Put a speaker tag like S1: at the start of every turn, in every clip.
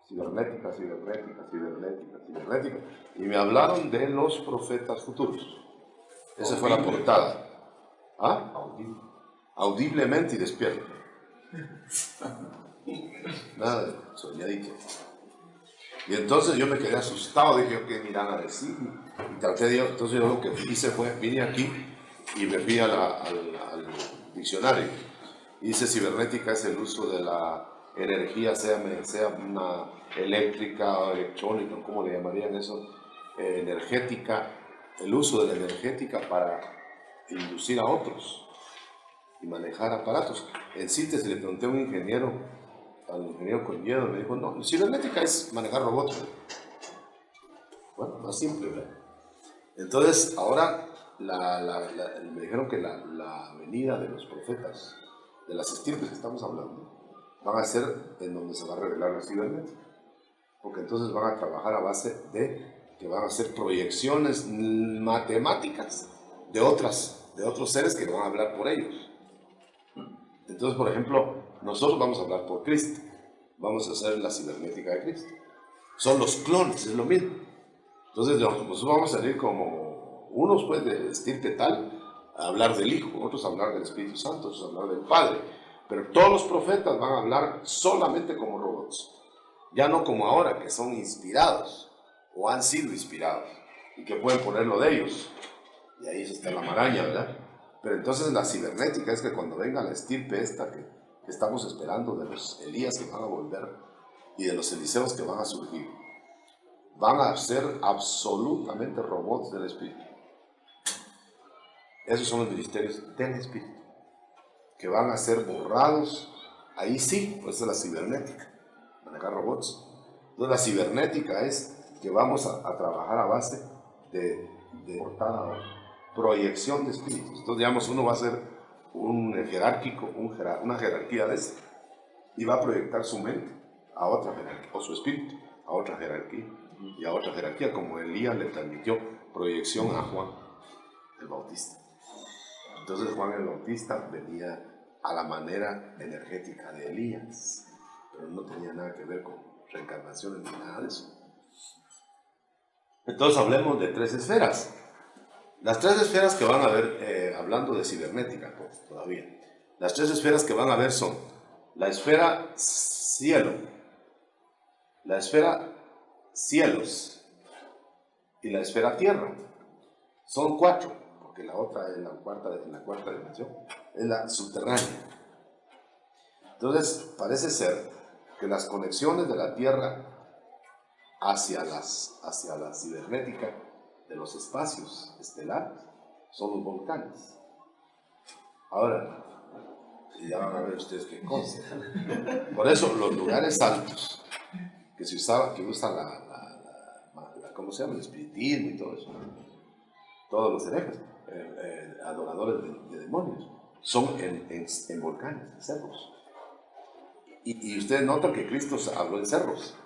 S1: Cibernética, cibernética, cibernética, cibernética. Y me hablaron de los profetas futuros. Esa fue la portada. ¿Ah? Audiblemente y despierto. Nada de soñadito. Y entonces yo me quedé asustado, dije, ¿qué me irán a decir? Y traté de, entonces yo lo que hice fue, vine aquí y me fui al diccionario. Y dice, cibernética es el uso de la energía, sea una eléctrica o electrónica, ¿cómo le llamarían eso? Energética, el uso de la energética para inducir a otros y manejar aparatos. En síntesis le pregunté a un ingeniero, al ingeniero Colledo, me dijo, no, cibernética es manejar robots. Bueno, más simple, ¿verdad? Entonces, ahora me dijeron que la venida de los profetas, de las estirpes que estamos hablando, van a ser en donde se va a revelar la cibernética. Porque entonces van a trabajar a base de que van a hacer proyecciones matemáticas de otros seres que van a hablar por ellos. Entonces, por ejemplo, nosotros vamos a hablar por Cristo, vamos a hacer la cibernética de Cristo. Son los clones, es lo mismo. Entonces, nosotros vamos a salir como unos, pues, de estirpe tal, a hablar del Hijo, otros a hablar del Espíritu Santo, otros a hablar del Padre. Pero todos los profetas van a hablar solamente como robots, ya no como ahora, que son inspirados o han sido inspirados y que pueden ponerlo de ellos. Y ahí está la maraña, ¿verdad? Pero entonces la cibernética es que cuando venga la estirpe esta que estamos esperando, de los Elías que van a volver y de los Eliseos que van a surgir, van a ser absolutamente robots del Espíritu. Esos son los ministerios del Espíritu, que van a ser borrados. Ahí sí, pues es la cibernética, manejar robots. Entonces la cibernética es que vamos a trabajar a base de portada, proyección de espíritus. Entonces, digamos, uno va a ser un jerárquico, una jerarquía de ese, y va a proyectar su mente a otra jerarquía, o su espíritu a otra jerarquía, y a otra jerarquía, como Elías le transmitió proyección a Juan el Bautista. Entonces Juan el Bautista venía a la manera energética de Elías, pero no tenía nada que ver con reencarnaciones ni nada de eso. Entonces hablemos de tres esferas. Las tres esferas que van a ver, hablando de cibernética todavía, las tres esferas que van a ver son la esfera cielo, la esfera cielos y la esfera tierra. Son cuatro, porque la otra es la cuarta dimensión, es la subterránea. Entonces, parece ser que las conexiones de la tierra hacia la cibernética de los espacios estelares son los volcanes. Ahora, ya van a ver ustedes qué cosa. Por eso, los lugares altos que se usaba, que usa ¿cómo se llama? El espiritismo y todo eso, todos los herejes, adoradores de demonios, son en volcanes, en cerros. Y ustedes notan que Cristo habló en cerros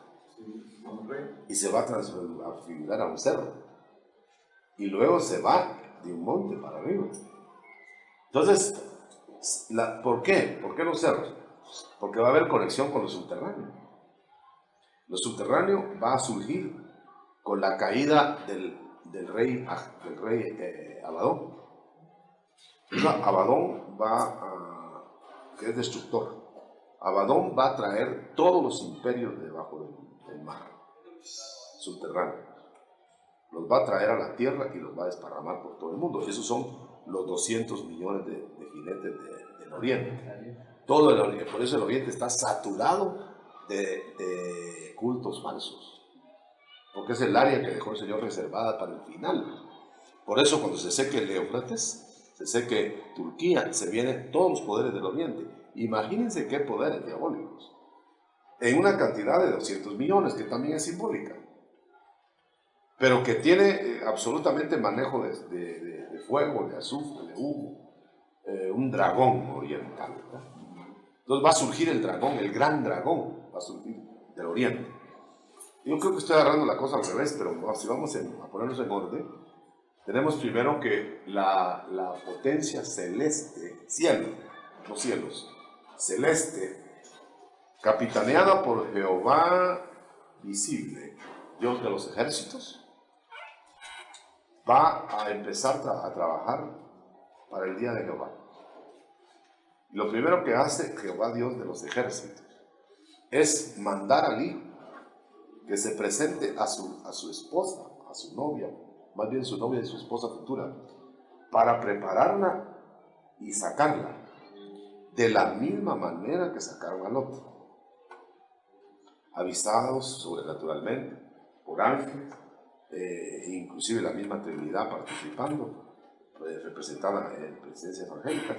S1: y se va a transfigurar a un cerro y luego se va de un monte para arriba. Entonces, ¿por qué? ¿Por qué los cerros? Porque va a haber conexión con lo subterráneo. Lo subterráneo va a surgir con la caída del rey Abadón. Abadón que es destructor. Abadón va a traer todos los imperios debajo del mar subterráneo. Los va a traer a la tierra y los va a desparramar por todo el mundo. Esos son los 200 millones de jinetes del Oriente. Todo el Oriente. Por eso el Oriente está saturado de cultos falsos. Porque es el área que dejó el Señor reservada para el final. Por eso cuando se seque el Éufrates, se seque Turquía, se vienen todos los poderes del Oriente. Imagínense qué poderes diabólicos. En una cantidad de 200 millones, que también es simbólica, pero que tiene absolutamente manejo de fuego, de azufre, de humo, un dragón oriental, ¿verdad? Entonces va a surgir el dragón, el gran dragón, va a surgir del Oriente. Yo creo que estoy agarrando la cosa al revés, pero si vamos a ponernos en orden, tenemos primero que la potencia celeste, cielo, no cielos, celeste, capitaneada por Jehová visible, Dios de los ejércitos, va a empezar a trabajar para el día de Jehová. Y lo primero que hace Jehová, Dios de los ejércitos, es mandar al hijo que se presente a su esposa, a su novia, más bien su novia y su esposa futura, para prepararla y sacarla de la misma manera que sacaron al otro, avisados sobrenaturalmente por ángeles, inclusive la misma Trinidad participando, representada en presencia evangélica.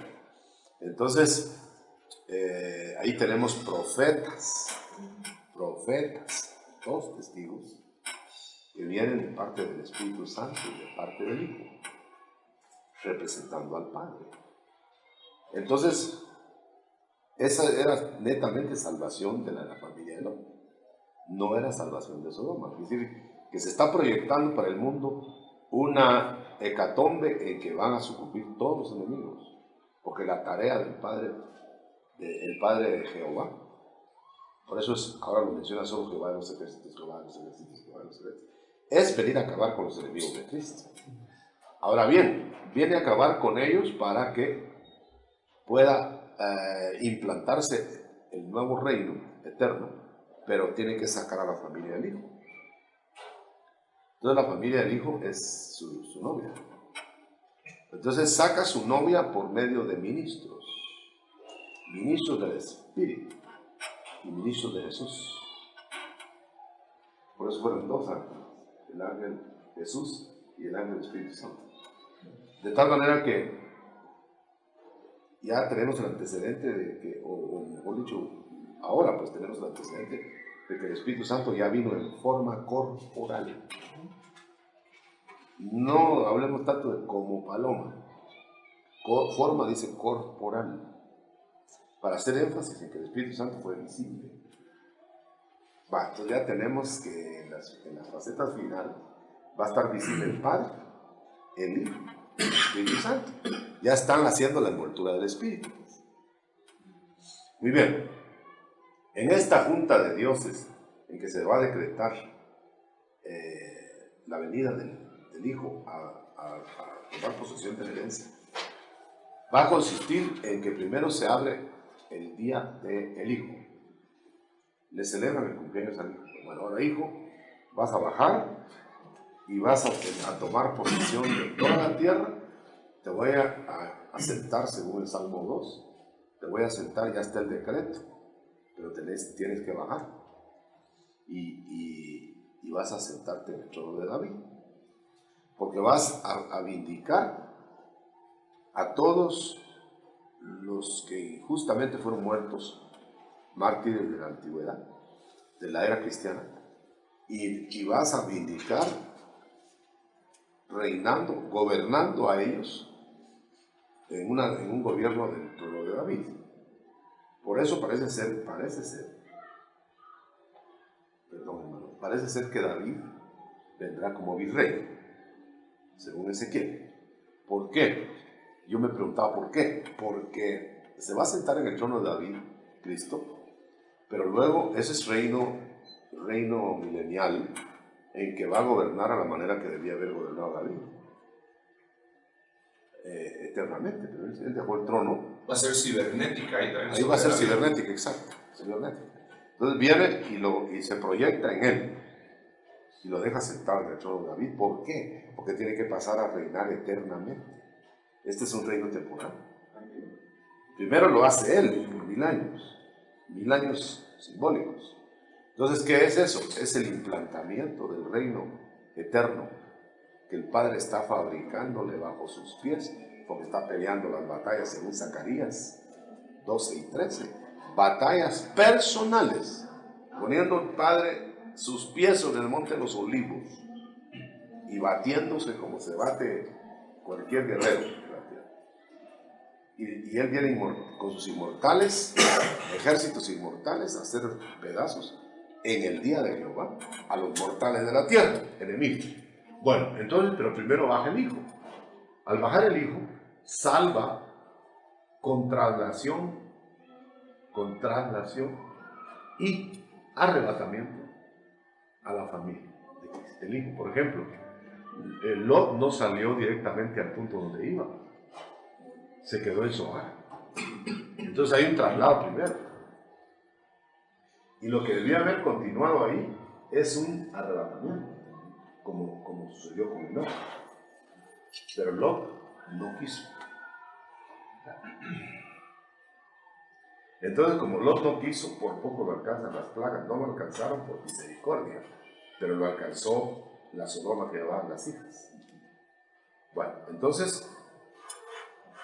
S1: Entonces, ahí tenemos profetas, dos testigos que vienen de parte del Espíritu Santo y de parte del Hijo, representando al Padre. Entonces, esa era netamente salvación de la familia de Lot, no era salvación de Sodoma. Es decir, que se está proyectando para el mundo una hecatombe en que van a sucumbir todos los enemigos, porque la tarea del Padre, el Padre de Jehová, por eso ahora lo menciona solo Jehová de los ejércitos, Jehová de los ejércitos, Jehová de los ejércitos, es venir a acabar con los enemigos de Cristo. Ahora bien, viene a acabar con ellos para que pueda implantarse el nuevo reino eterno, pero tiene que sacar a la familia del Hijo. Entonces la familia del Hijo es su novia. Entonces saca a su novia por medio de ministros del Espíritu y ministros de Jesús. Por eso fueron dos ángeles, el ángel Jesús y el ángel Espíritu Santo. De tal manera que ya tenemos el antecedente de que, o mejor dicho, ahora pues tenemos el antecedente de que el Espíritu Santo ya vino en forma corporal. No hablemos tanto de como paloma, forma dice corporal, para hacer énfasis en que el Espíritu Santo fue visible. Entonces ya tenemos que en las facetas finales va a estar visible el Padre, el Hijo, el Espíritu Santo. Ya están haciendo la envoltura del Espíritu. Muy bien, en esta junta de dioses en que se va a decretar la venida del Hijo a tomar posesión de la herencia, va a consistir en que primero se abre el día del Hijo. Le celebran el cumpleaños al Hijo. Bueno, ahora Hijo, vas a bajar y vas a tomar posesión de toda la tierra. Te voy a sentar, según el Salmo 2, te voy a sentar, ya está el decreto, pero tienes que bajar. Y vas a sentarte en el trono de David, porque vas a vindicar a todos los que injustamente fueron muertos, mártires de la antigüedad, de la era cristiana, y vas a vindicar reinando, gobernando a ellos en un gobierno del trono de David. Por eso parece ser que David vendrá como virrey, según Ezequiel. ¿Por qué? Yo me preguntaba por qué. Porque se va a sentar en el trono de David, Cristo, pero luego ese es reino milenial en que va a gobernar a la manera que debía haber gobernado David. Eternamente, pero él dejó el trono.
S2: Va a ser cibernética ahí también.
S1: Ahí va a ser cibernética, exacto, cibernética. Entonces viene y se proyecta en él y lo deja sentado en el trono de David. ¿Por qué? Porque tiene que pasar a reinar eternamente. Este es un reino temporal. Primero lo hace él por 1000 años simbólicos. Entonces, ¿qué es eso? Es el implantamiento del reino eterno que el Padre está fabricándole bajo sus pies, porque está peleando las batallas según Zacarías 12 y 13. Batallas personales, poniendo el Padre sus pies sobre el monte de los olivos y batiéndose como se bate cualquier guerrero de la tierra. Y él viene con sus inmortales, ejércitos inmortales, a hacer pedazos en el día de Jehová a los mortales de la tierra, enemigos. Bueno, entonces, pero primero baja el Hijo. Al bajar el Hijo, salva con traslación y arrebatamiento a la familia del hijo. Por ejemplo, Lot no salió directamente al punto donde iba, se quedó en Zoar. Entonces hay un traslado primero. Y lo que debía haber continuado ahí es un arrebatamiento, como sucedió con Lot. Pero Lot no quiso. Entonces, como Lot no quiso, por poco lo alcanzan las plagas. No lo alcanzaron por misericordia, pero lo alcanzó la Sodoma que llevaban las hijas. Bueno, entonces,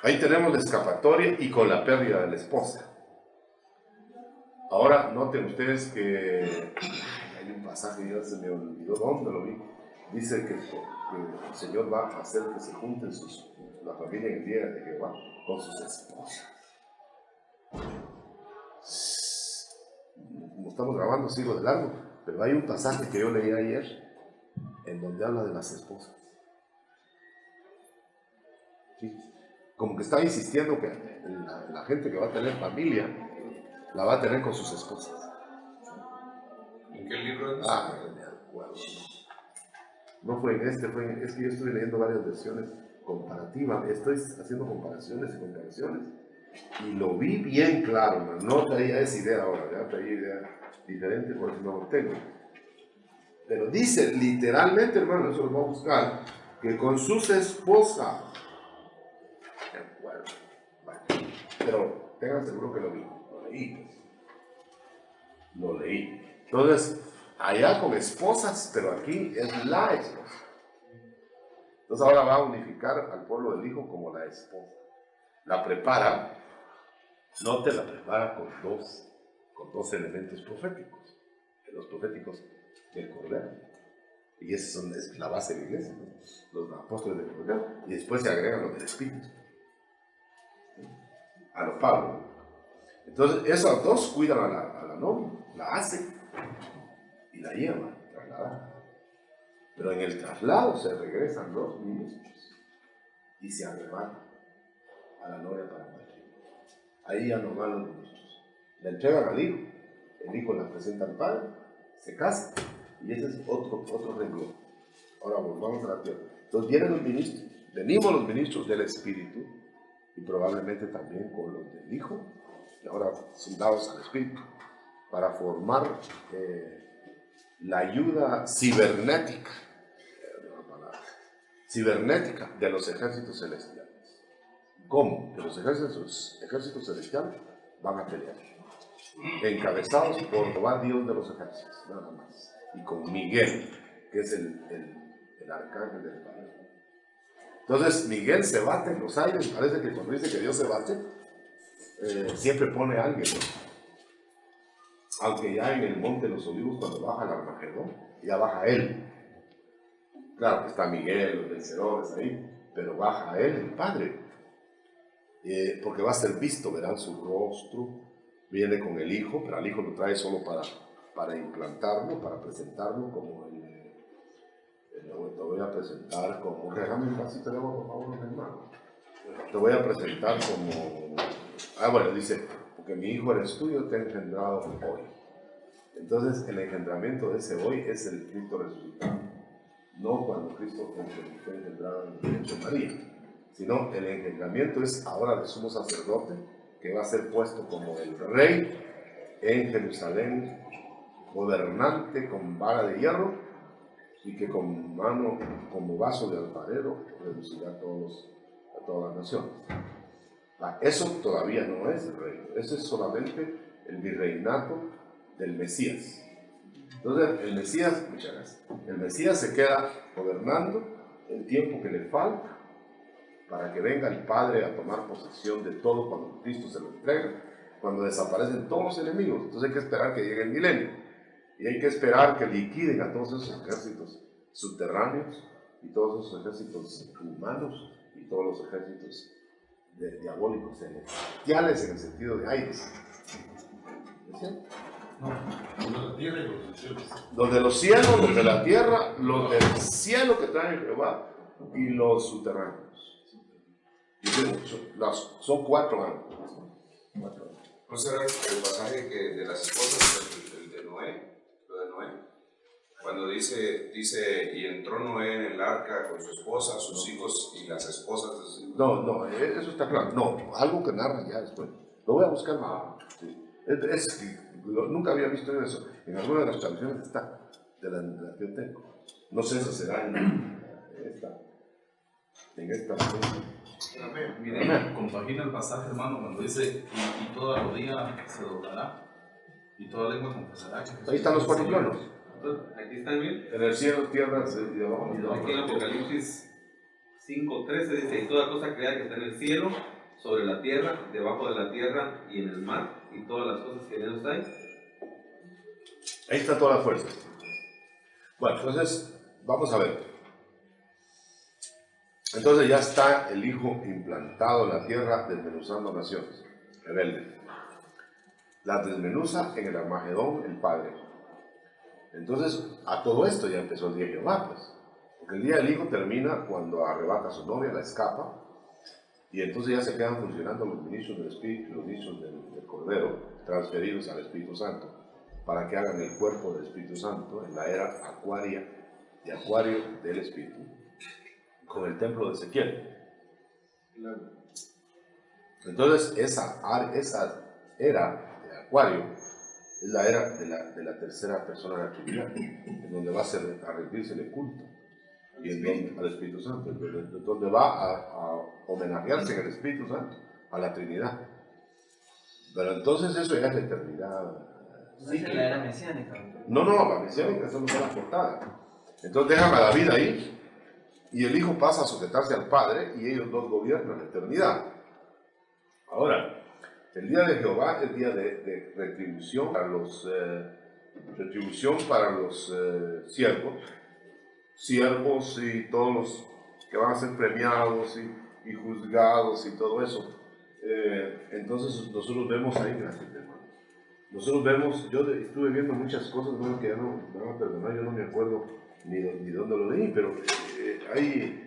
S1: ahí tenemos la escapatoria y con la pérdida de la esposa. Ahora, noten ustedes que hay un pasaje, ya se me olvidó dónde lo vi. Dice que el Señor va a hacer que se junten la familia en el día de Jehová con sus esposas. Como estamos grabando, sigo de largo, pero hay un pasaje que yo leí ayer en donde habla de las esposas. ¿Sí? Como que está insistiendo que la gente que va a tener familia la va a tener con sus esposas.
S2: ¿En qué libro es?
S1: No me acuerdo. No fue en este, es que yo estoy leyendo varias versiones comparativas, estoy haciendo comparaciones y comparaciones, y lo vi bien claro, man. No traía esa idea ahora, ya traía idea diferente porque no lo tengo. Pero dice literalmente, hermano, eso lo voy a buscar, que con sus esposas. De acuerdo. Bueno, pero tengan seguro que lo vi, lo leí. Lo leí. Entonces, allá con esposas, pero aquí es la esposa. Entonces ahora va a unificar al pueblo del Hijo como la esposa. La prepara, la prepara con dos elementos proféticos. Los proféticos del Cordero. Y esa es la base de la iglesia, ¿no? Los apóstoles del Cordero. Y después se agregan los del Espíritu. A los Pablo. Entonces, esos dos cuidan a la novia, la hacen y la llevan, trasladan. Pero en el traslado se regresan los ministros y se arrebatan a la novia para partir. Ahí ya no van los ministros. Le entregan al hijo, el hijo la presenta al padre, se casa y ese es otro renglón. Ahora volvamos a la tierra. Entonces vienen los ministros, venimos los ministros del Espíritu y probablemente también con los del Hijo, que ahora son dados al Espíritu, para formar la ayuda cibernética de los ejércitos celestiales. ¿Cómo? Que los ejércitos celestiales van a pelear, encabezados por Jehová, Dios de los ejércitos, nada más, y con Miguel, que es el arcángel del Padre. Entonces Miguel se bate en los aires. Parece que cuando dice que Dios se bate, siempre pone a alguien, ¿no? Aunque ya en el monte de los olivos, cuando baja el Armagedón, ya baja él. Claro que está Miguel, los vencedores ahí, pero baja él, el Padre, porque va a ser visto, verán su rostro. Viene con el Hijo, pero al Hijo lo trae solo para implantarlo, para presentarlo como te voy a presentar como, regálame un vasito de agua, por favor, hermano. Te voy a presentar como, bueno, dice, porque mi hijo eres tú, yo te he engendrado hoy. Entonces, el engendramiento de ese hoy es el Cristo resucitado. No cuando Cristo fue engendrado en el pecho de María, sino el engendramiento es ahora de sumo sacerdote, que va a ser puesto como el rey en Jerusalén, gobernante con vara de hierro, y que con mano, como vaso de alfarero, reducirá a todas las naciones. Eso todavía no es el reino, eso es solamente el virreinato del Mesías. Entonces, el Mesías se queda gobernando el tiempo que le falta para que venga el Padre a tomar posesión de todo cuando Cristo se lo entrega, cuando desaparecen todos los enemigos. Entonces hay que esperar que llegue el milenio. Y hay que esperar que liquiden a todos esos ejércitos subterráneos y todos esos ejércitos humanos y todos los ejércitos diabólicos celestiales en el sentido de aires. ¿Sí?
S2: No, los de la tierra y los del cielo.
S1: Los de los cielos, los de la tierra, los del cielo que traen Jehová y los subterráneos. Son 4 ángeles.
S3: ¿No será el pasaje que de las esposas, el de Noé? Lo de Noé. Cuando dice, y entró Noé en el arca con su esposa, sus hijos y las esposas de sus hijos.
S1: No, eso está claro. No, algo que narra ya después. Lo voy a buscar. Sí. Nunca había visto eso. En alguna de las traducciones está, de la que yo tengo. No sé si será en esta.
S4: Miren, compagina el pasaje, hermano, cuando dice, y toda rodilla se doblará, y toda lengua confesará que Jesús
S1: Ahí están los
S4: es el
S1: cuatro
S4: Señor.
S1: planos.
S5: Aquí está bien.
S1: En el cielo, tierra y abajo.
S5: Aquí en Apocalipsis 5:13 dice, y toda cosa creada que está en el cielo, sobre la tierra, debajo de la tierra y en el mar, y todas las cosas que en ellos hay.
S1: Ahí está toda la fuerza. Bueno, entonces, vamos a ver. Entonces ya está el Hijo implantado en la tierra, desmenuzando naciones, rebelde. La desmenuza en el Armagedón el Padre. Entonces, a todo esto ya empezó el día de Jehová, pues. Porque el día del Hijo termina cuando arrebata a su novia, la escapa, y entonces ya se quedan funcionando los ministros del Espíritu, los ministros del Cordero, transferidos al Espíritu Santo, para que hagan el cuerpo del Espíritu Santo en la era acuaria de Acuario del Espíritu, con el templo de Ezequiel. Entonces, esa era de Acuario es la era de la tercera persona de la Trinidad, en donde va a rendirse el culto y al Espíritu Santo, donde va a homenajearse en el Espíritu Santo a la Trinidad. Pero entonces eso ya es la eternidad.
S6: ¿No es la era mesiánica?
S1: No, la mesiánica solo fue la portada. Entonces dejan a David ahí y el Hijo pasa a sujetarse al Padre y ellos dos gobiernan la eternidad. Ahora, el día de Jehová es día de retribución para los siervos y todos los que van a ser premiados y juzgados y todo eso. Entonces nosotros vemos ahí, gracias hermano. Nosotros vemos, yo estuve viendo muchas cosas, bueno, que ya no me van a perdonar, yo no me acuerdo ni dónde lo leí, pero ahí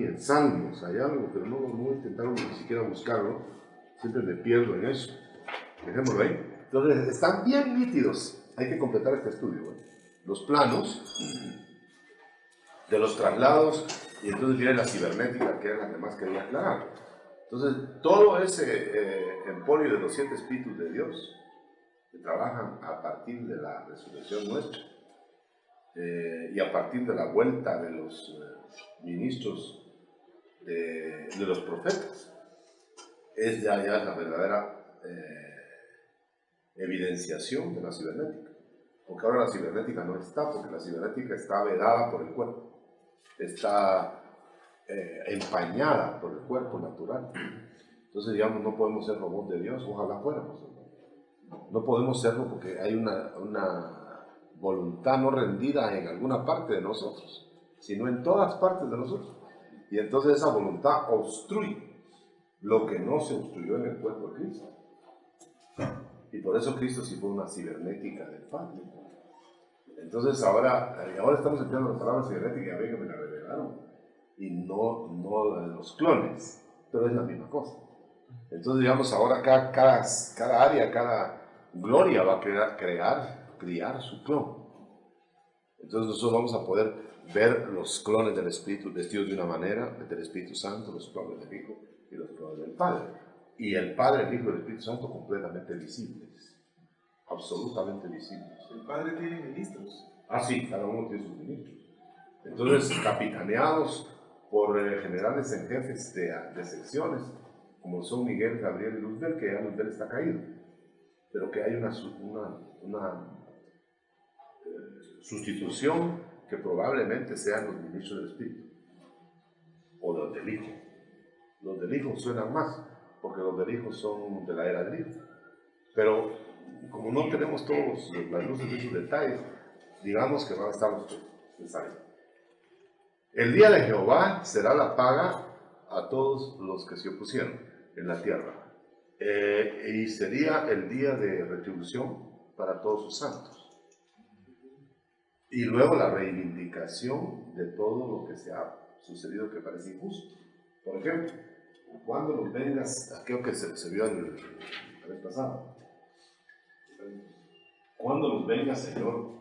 S1: en Salmos hay algo, pero no voy a intentar ni siquiera buscarlo, siempre me pierdo en eso. Dejémoslo ahí. Entonces, están bien nítidos, hay que completar este estudio, ¿eh? Los planos de los traslados, y entonces viene la cibernética, que era la que más quería aclarar. Entonces, todo ese emporio de los 7 espíritus de Dios, que trabajan a partir de la resurrección nuestra, y a partir de la vuelta de los ministros de los profetas, es ya la verdadera evidenciación de la cibernética. Porque ahora la cibernética no está, porque la cibernética está vedada por el cuerpo, está empañada por el cuerpo natural. Entonces, digamos, no podemos ser robots de Dios, ojalá fuéramos. No podemos serlo porque hay una voluntad no rendida en alguna parte de nosotros, sino en todas partes de nosotros. Y entonces esa voluntad obstruye lo que no se obstruyó en el cuerpo de Cristo. Y por eso Cristo sí fue una cibernética del Padre. Entonces ahora estamos empleando la palabra cibernética, ya ven que me la revelaron. Y no la de los clones, pero es la misma cosa. Entonces, digamos, ahora cada área, cada gloria va a criar su clon. Entonces nosotros vamos a poder ver los clones del Espíritu vestidos de una manera, del Espíritu Santo, los clones del Hijo y los clones del Padre. Y el Padre, el Hijo y el Espíritu Santo completamente visibles, absolutamente visibles.
S2: El Padre tiene ministros.
S1: Ah, sí, cada uno tiene sus ministros. Entonces, capitaneados por generales en jefes de secciones, como son Miguel, Gabriel y Luzbel, que ya Luzbel está caído, pero que hay una sustitución que probablemente sean los ministros del Espíritu, o los del Hijo. Los del Hijo suenan más, porque los del Hijo son de la era del Hijo. Pero como no tenemos todas las luces de esos detalles, digamos que van a estar los ahí. El día de Jehová será la paga a todos los que se opusieron en la tierra. Y sería el día de retribución para todos sus santos. Y luego la reivindicación de todo lo que se ha sucedido que parece injusto. Por ejemplo, cuando los vengas, creo que se vio la vez pasada. ¿Cuándo nos venga, Señor,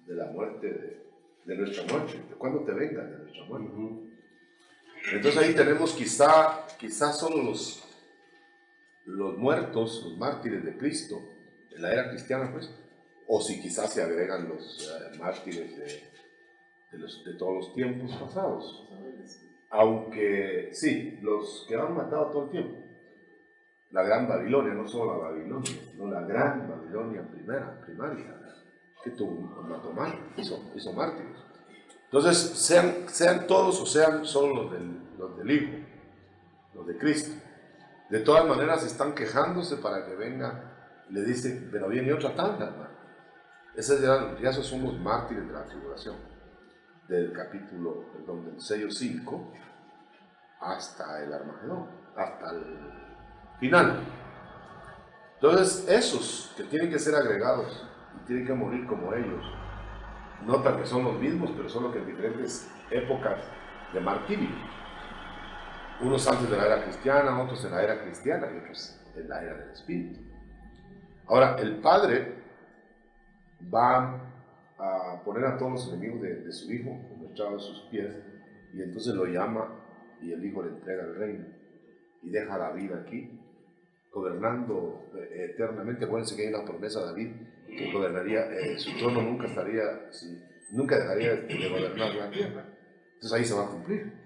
S1: de la muerte, de nuestra muerte? ¿Cuándo te venga de nuestra muerte? Entonces ahí tenemos quizás solo los muertos, los mártires de Cristo, en la era cristiana, pues, o si quizás se agregan los mártires de todos los tiempos pasados. Aunque sí, los que han matado todo el tiempo. La gran Babilonia, no solo la Babilonia, sino la gran Babilonia primaria, que mató mal, hizo mártires. Entonces, sean todos o sean solo los del Hijo, los de Cristo. De todas maneras están quejándose para que venga, le dice, pero viene otra tanda, hermano. Esos son los mártires de la tribulación, del del sello 5 hasta el Armagedón, hasta el final. Entonces, esos que tienen que ser agregados y tienen que morir como ellos, nota que son los mismos, pero solo que en diferentes épocas de martirio. Unos antes de la era cristiana, otros en la era cristiana y otros en la era del Espíritu. Ahora, el Padre va a poner a todos los enemigos de su Hijo como echado de sus pies, y entonces lo llama y el Hijo le entrega el reino y deja a David aquí, gobernando eternamente. Acuérdense que hay una promesa a David que gobernaría, su trono nunca dejaría de gobernar la tierra. Entonces ahí se va a cumplir.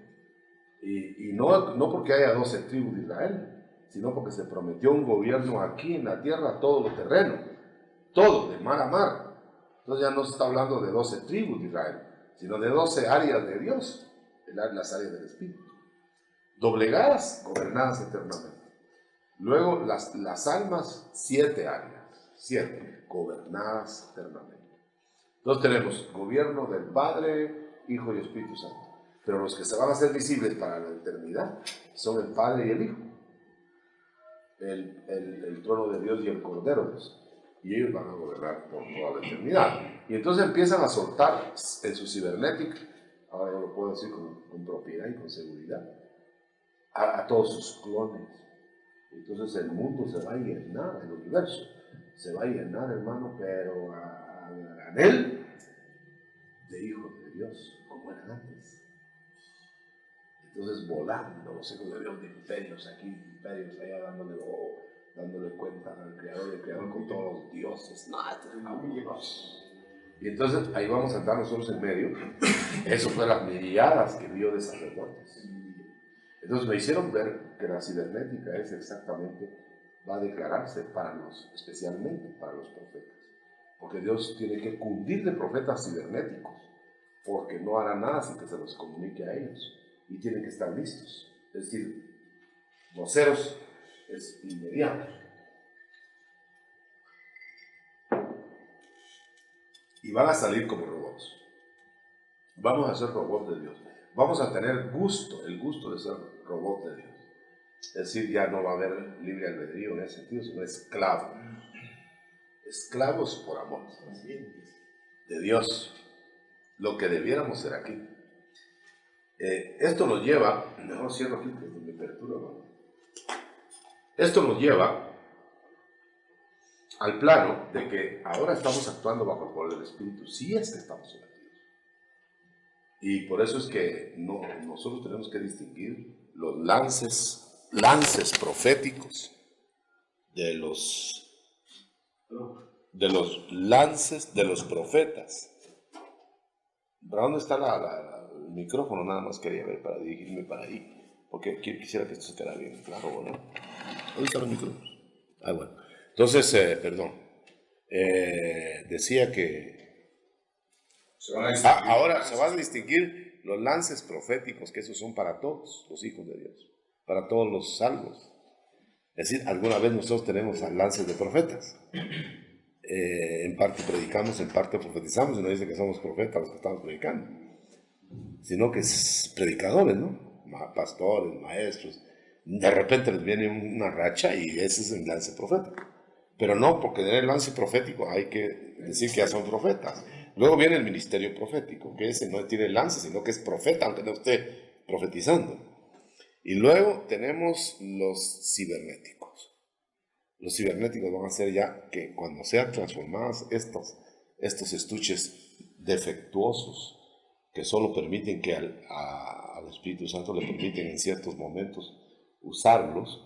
S1: Y no porque haya 12 tribus de Israel, sino porque se prometió un gobierno aquí en la tierra, todo lo terreno, todo, de mar a mar. Entonces ya no se está hablando de 12 tribus de Israel, sino de 12 áreas de Dios, las áreas del Espíritu, doblegadas, gobernadas eternamente. Luego las almas, 7 áreas, 7, gobernadas eternamente. Entonces tenemos gobierno del Padre, Hijo y Espíritu Santo. Pero los que se van a hacer visibles para la eternidad son el Padre y el Hijo, el trono de Dios y el Cordero de Dios. Y ellos van a gobernar por toda la eternidad. Y entonces empiezan a soltar en su cibernética, ahora yo lo puedo decir con propiedad y con seguridad, a todos sus clones. Entonces el mundo se va a llenar, el universo se va a llenar, hermano, pero a granel de hijos de Dios, como eran antes. Entonces volando los hijos de Dios de imperios aquí, imperios allá, dándole cuenta al Creador y al Creador con todos los dioses. No, y entonces ahí vamos a andar nosotros en medio. Eso fue las miriadas que vio de sacerdotes. Entonces me hicieron ver que la cibernética es exactamente, va a declararse especialmente para los profetas. Porque Dios tiene que cundir de profetas cibernéticos, porque no hará nada sin que se los comunique a ellos. Y tienen que estar listos. Es decir, voceros es inmediato. Y van a salir como robots. Vamos a ser robots de Dios. Vamos a tener el gusto de ser robots de Dios. Es decir, ya no va a haber libre albedrío en ese sentido, sino esclavo. Esclavos por amor de Dios. Lo que debiéramos ser aquí. Esto nos lleva, mejor cierro aquí porque me perturba, ¿no? Esto nos lleva al plano de que ahora estamos actuando bajo el poder del Espíritu, si es que estamos sometidos. Y por eso es que nosotros tenemos que distinguir los lances proféticos de los lances de los profetas. ¿Para dónde está el micrófono? Nada más quería ver para dirigirme para ahí, porque quisiera que esto se quedara bien claro, ¿no? ¿Dónde está el micrófono? Ah, bueno. Entonces, perdón. Decía que ahora se van a distinguir los lances proféticos, que esos son para todos los hijos de Dios, para todos los salvos. Es decir, alguna vez nosotros tenemos lances de profetas. En parte predicamos, en parte profetizamos, y no dice que somos profetas los que estamos predicando, sino que es predicadores, ¿no? Pastores, maestros. De repente les viene una racha y ese es el lance profético. Pero no, porque tener el lance profético hay que decir que ya son profetas. Luego viene el ministerio profético, que ese no tiene lance, sino que es profeta, aunque no esté profetizando. Y luego tenemos los cibernéticos. Los cibernéticos van a ser ya que cuando sean transformados estos estuches defectuosos que solo permiten que al Espíritu Santo le permiten en ciertos momentos usarlos,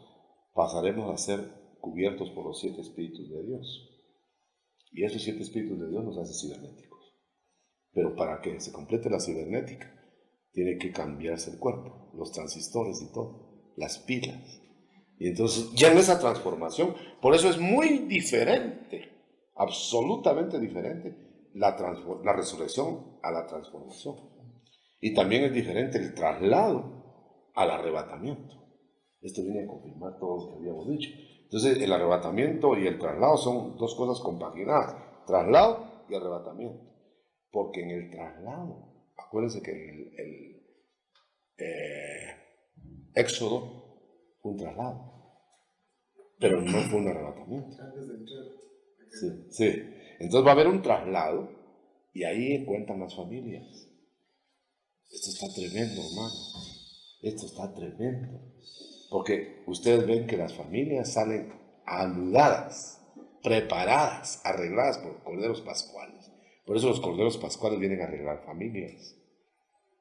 S1: pasaremos a ser cubiertos por los 7 espíritus de Dios. Y esos 7 espíritus de Dios nos hacen cibernéticos. Pero para que se complete la cibernética, tiene que cambiarse el cuerpo, los transistores y todo, las pilas. Y entonces, ya en esa transformación, por eso es muy diferente, absolutamente diferente, la resurrección a la transformación. Y también es diferente el traslado al arrebatamiento. Esto viene a confirmar todo lo que habíamos dicho. Entonces, el arrebatamiento y el traslado son dos cosas compaginadas, traslado y arrebatamiento. Porque en el traslado, acuérdense que el Éxodo fue un traslado, pero no fue un arrebatamiento.
S2: Antes de entrar.
S1: Sí, sí. Entonces va a haber un traslado y ahí cuentan las familias. Esto está tremendo, hermano. Esto está tremendo. Porque ustedes ven que las familias salen anudadas, preparadas, arregladas por corderos pascuales. Por eso los corderos pascuales vienen a arreglar familias.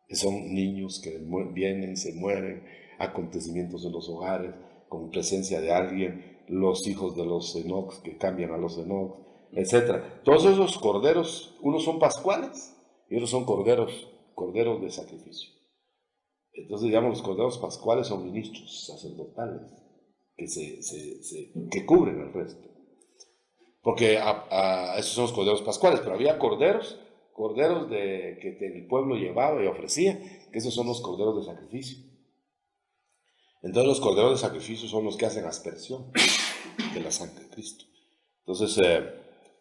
S1: Que son niños que vienen, se mueren, acontecimientos en los hogares, con presencia de alguien, los hijos de los Enoch que cambian a los Enoch, etc. Todos esos corderos, unos son pascuales y otros son corderos de sacrificio. Entonces, digamos, los corderos pascuales son ministros sacerdotales que cubren el resto. Porque esos son los corderos pascuales, pero había corderos que el pueblo llevaba y ofrecía, que esos son los corderos de sacrificio. Entonces los corderos de sacrificio son los que hacen aspersión de la sangre de Cristo. Entonces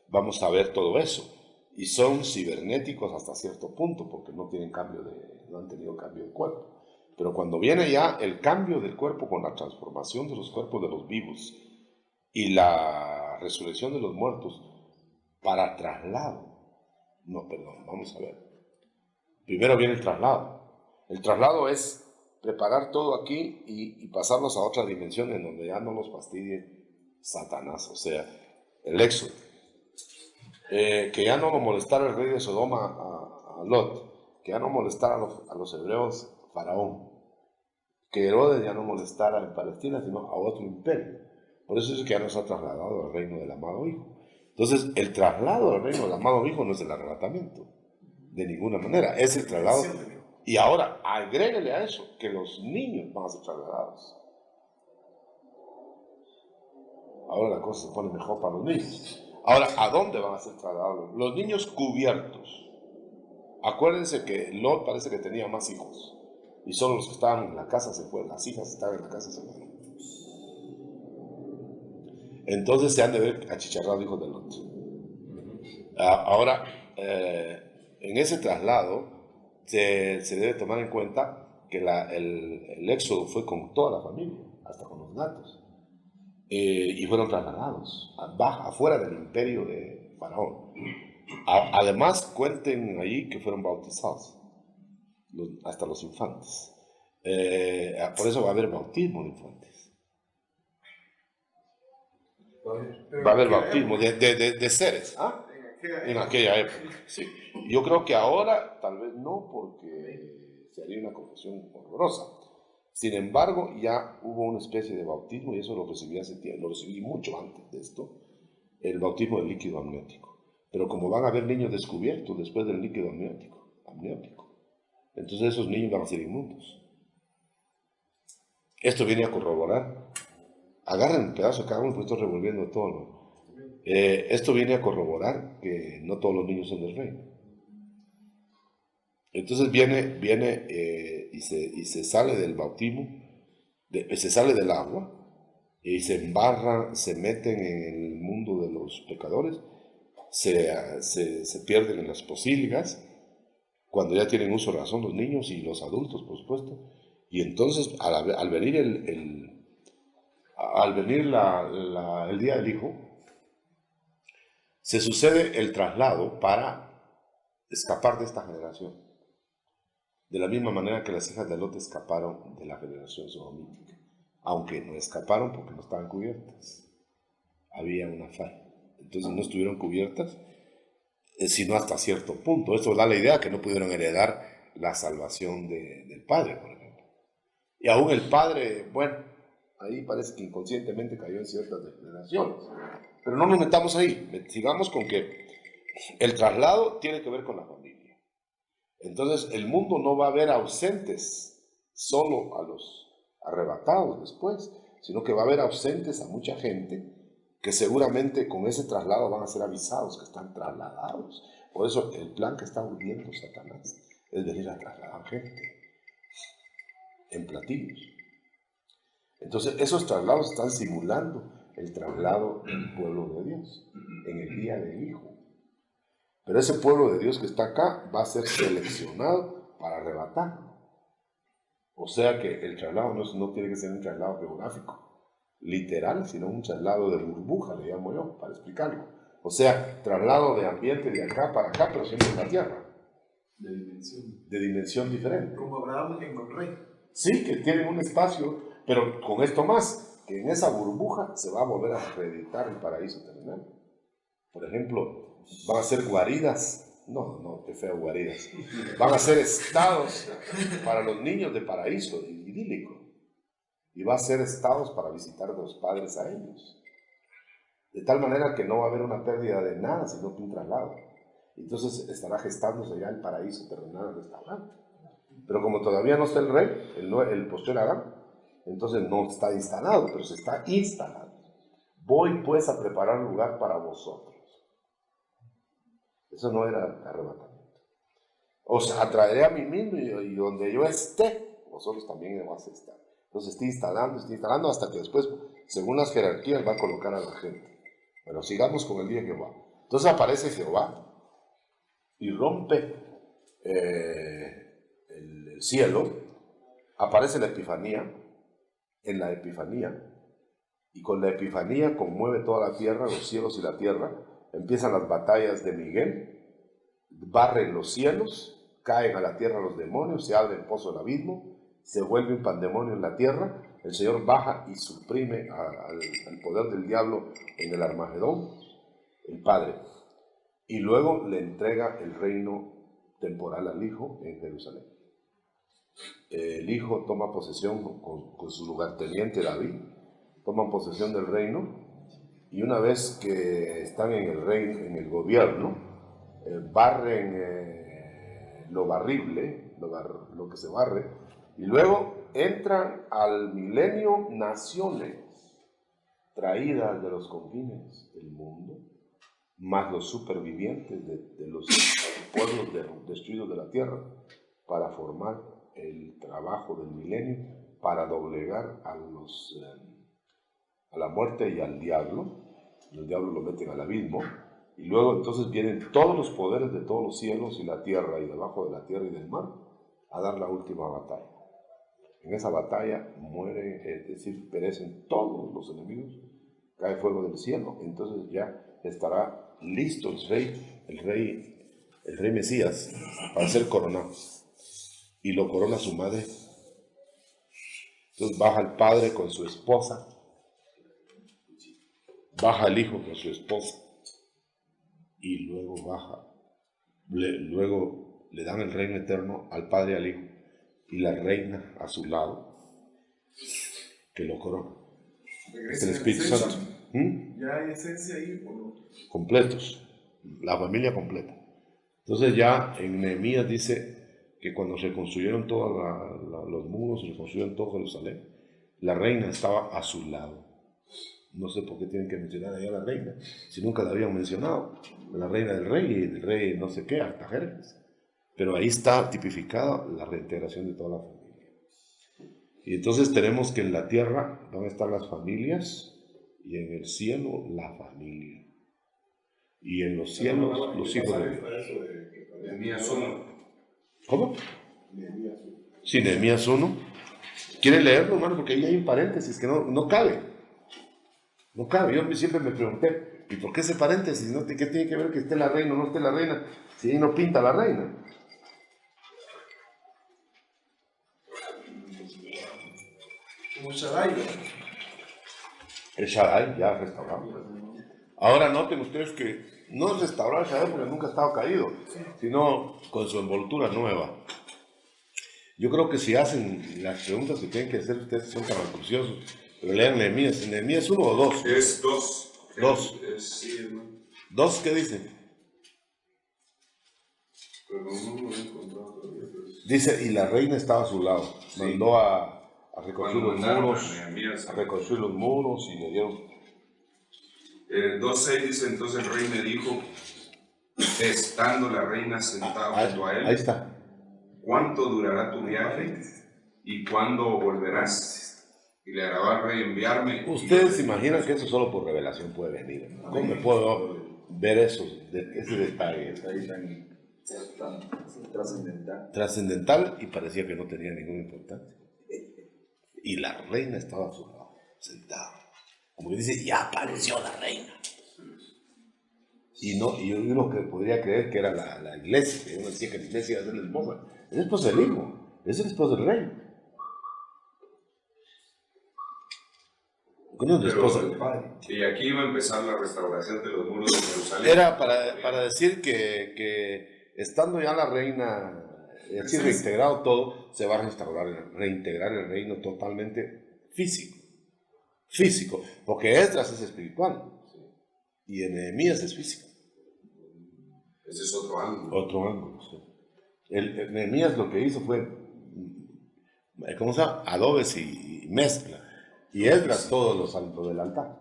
S1: vamos a ver todo eso. Y son cibernéticos hasta cierto punto, porque no han tenido cambio de cuerpo. Pero cuando viene ya el cambio del cuerpo con la transformación de los cuerpos de los vivos y la resurrección de los muertos para traslado. No, perdón, vamos a ver. Primero viene el traslado. El traslado es preparar todo aquí y pasarlos a otra dimensión en donde ya no los fastidie Satanás, o sea, el Éxodo. Que ya no lo molestara el rey de Sodoma a Lot, que ya no molestara a los hebreos Faraón, que Herodes ya no molestara en Palestina, sino a otro imperio. Por eso es que ya nos ha trasladado al reino del amado Hijo. Entonces, el traslado al reino del amado Hijo no es el arrebatamiento, de ninguna manera, es el traslado. Y ahora, agréguele a eso, que los niños van a ser trasladados. Ahora la cosa se pone mejor para los niños. Ahora, ¿a dónde van a ser trasladados? Los niños cubiertos. Acuérdense que Lot parece que tenía más hijos. Y solo los que estaban en la casa se fueron. Las hijas estaban en la casa y se fueron. Entonces se han de ver achicharrados hijos de Lot. Ahora, en ese traslado se debe tomar en cuenta que el éxodo fue con toda la familia, hasta con los gatos. Y fueron trasladados afuera del imperio de Faraón. Además, cuenten ahí que fueron bautizados, hasta los infantes. Por eso va a haber bautismo de infantes. Va a haber bautismo de seres. ¿Ah? En aquella época, sí. Yo creo que ahora tal vez no, porque sería una confesión horrorosa. Sin embargo, ya hubo una especie de bautismo, y eso lo recibí hace tiempo, lo recibí mucho antes de esto, el bautismo del líquido amniótico. Pero como van a haber niños descubiertos después del líquido amniótico, entonces esos niños van a ser inmundos. Esto viene a corroborar. Agarren un pedazo de cada uno, pues estoy revolviendo todo, ¿no? Esto viene a corroborar que no todos los niños son del reino. Entonces viene y se sale del bautismo, se sale del agua y se embarran, se meten en el mundo de los pecadores, se pierden en las pocilgas, cuando ya tienen uso de razón los niños y los adultos, por supuesto, y entonces al venir el día del Hijo, se sucede el traslado para escapar de esta generación. De la misma manera que las hijas de Lot escaparon de la generación sodomítica, aunque no escaparon porque no estaban cubiertas. había una falla. Entonces no estuvieron cubiertas, sino hasta cierto punto. Esto da la idea que no pudieron heredar la salvación del padre, por ejemplo. Y aún el padre, bueno, ahí parece que inconscientemente cayó en ciertas declaraciones. Pero no nos metamos ahí, sigamos con que el traslado tiene que ver con la familia. Entonces el mundo no va a ver ausentes solo a los arrebatados después, sino que va a haber ausentes a mucha gente que seguramente con ese traslado van a ser avisados que están trasladados. Por eso el plan que está urdiendo Satanás es venir a trasladar gente en platillos. Entonces esos traslados están simulando el traslado del pueblo de Dios en el día del Hijo. Pero ese pueblo de Dios que está acá va a ser seleccionado para arrebatarlo. O sea que el traslado no tiene que ser un traslado geográfico, literal, sino un traslado de burbuja, le llamo yo, para explicarlo. O sea, traslado de ambiente de acá para acá, pero siempre en la tierra. De dimensión diferente.
S2: Como Abraham en Mamre.
S1: Sí, que tienen un espacio, pero con esto más, que en esa burbuja se va a volver a reeditar el paraíso terrenal. Por ejemplo, van a ser guaridas. No, qué feo guaridas. Van a ser estados para los niños de paraíso idílico. Y va a ser estados para visitar a los padres a ellos. De tal manera que no va a haber una pérdida de nada, sino que un traslado. Entonces estará gestándose ya el paraíso terrenal restaurante. Pero como todavía no está el rey, el posterior Adán, entonces no está instalado, pero se está instalado. Voy pues a preparar lugar para vosotros. Eso no era arrebatamiento. Os atraeré a mí mismo y donde yo esté, vosotros también vas a estar. Entonces está instalando hasta que después, según las jerarquías, va a colocar a la gente. Pero sigamos con el día de Jehová. Entonces aparece Jehová y rompe el cielo, aparece la Epifanía, en la Epifanía, y con la Epifanía conmueve toda la tierra, los cielos y la tierra, empiezan las batallas de Miguel, barren los cielos, caen a la tierra los demonios, se abre el pozo del abismo, se vuelve un pandemonio en la tierra, el Señor baja y suprime al poder del diablo en el Armagedón, el Padre, y luego le entrega el reino temporal al Hijo en Jerusalén. El Hijo toma posesión con su lugarteniente David, toman posesión del reino, y una vez que están en el reino, en el gobierno, barren lo barrible, lo que se barre, y luego entran al milenio naciones traídas de los confines del mundo, más los supervivientes de los pueblos destruidos de la tierra, para formar el trabajo del milenio, para doblegar a la muerte y al diablo. El diablo lo meten al abismo, y luego entonces vienen todos los poderes de todos los cielos y la tierra y debajo de la tierra y del mar a dar la última batalla. En esa batalla mueren, es decir, perecen todos los enemigos, cae fuego del cielo, entonces ya estará listo el rey Mesías para ser coronado, y lo corona su madre. Entonces baja el padre con su esposa, baja el hijo con su esposa, y luego luego le dan el reino eterno al padre y al hijo, y la reina a su lado, que lo corona. Es el Espíritu Santo.
S2: ¿Ya hay esencia ahí o no?
S1: Completos, la familia completa. Entonces ya en Nehemías dice que cuando se construyeron todos los muros, se reconstruyeron todo Jerusalén, la reina estaba a su lado. No sé por qué tienen que mencionar allá a la reina, si nunca la habían mencionado, la reina del rey y el rey no sé qué, Artajerjes. Pero ahí está tipificada la reintegración de toda la familia. Y entonces tenemos que en la tierra van a estar las familias, y en el cielo la familia, y en los cielos los hijos de Dios.
S3: Nehemías 1.
S1: ¿Cómo? Sí, Nehemías 1. ¿Quieren leerlo, hermano? Porque ahí hay un paréntesis que no cabe. No cabe. Yo siempre me pregunté, ¿y por qué ese paréntesis? ¿Qué tiene que ver que esté la reina o no esté la reina? Si ahí no pinta la reina.
S2: Como Shaddai.
S1: El Shaddai ya restaurado. Ahora noten ustedes que no es restaurar el Shaddai porque nunca ha estado caído, sino con su envoltura nueva. Yo creo que si hacen las preguntas que tienen que hacer ustedes son tan acuciosos, pero lean Nehemías. ¿Nehemías 1 o 2?
S3: Es 2.
S1: 2.
S3: Sí, ¿no?
S1: ¿2 qué dice?
S3: Pero no lo he encontrado todavía.
S1: Dice, y la reina estaba a su lado.
S3: Sí.
S1: Mandó a reconstruir los
S3: Cuando mandaron
S1: muros,
S3: a Nehemías,
S1: a reconstruir los muros y le dieron...
S3: 2:6 dice, entonces el rey me dijo, estando la reina sentada junto a él,
S1: Ahí está.
S3: ¿cuánto durará tu viaje? ¿Y cuándo volverás? Y le agradó al rey enviarme.
S1: Ustedes se imaginan que eso solo por revelación puede venir. ¿Cómo me puedo ver eso, ese detalle?
S2: Tan trascendental.
S1: Trascendental, y parecía que no tenía ninguna importancia. Y la reina estaba a su lado, sentada. Como que dice, ya apareció la reina. Y uno que podría creer que era la iglesia, que uno decía que la iglesia iba a ser la esposa. Es la esposa del hijo, es la esposa del rey. No es la esposa del padre.
S3: Y aquí iba a empezar la restauración de los muros de Jerusalén.
S1: Era para decir que estando ya la reina, es decir, reintegrado todo, se va a reintegrar el reino totalmente físico, porque Esdras es espiritual y en Nehemías es físico.
S3: Ese es otro ángulo.
S1: Otro ángulo, sí. Nehemías lo que hizo fue, ¿cómo se llama? Adobes y mezcla. Y Esdras todos los santos del altar.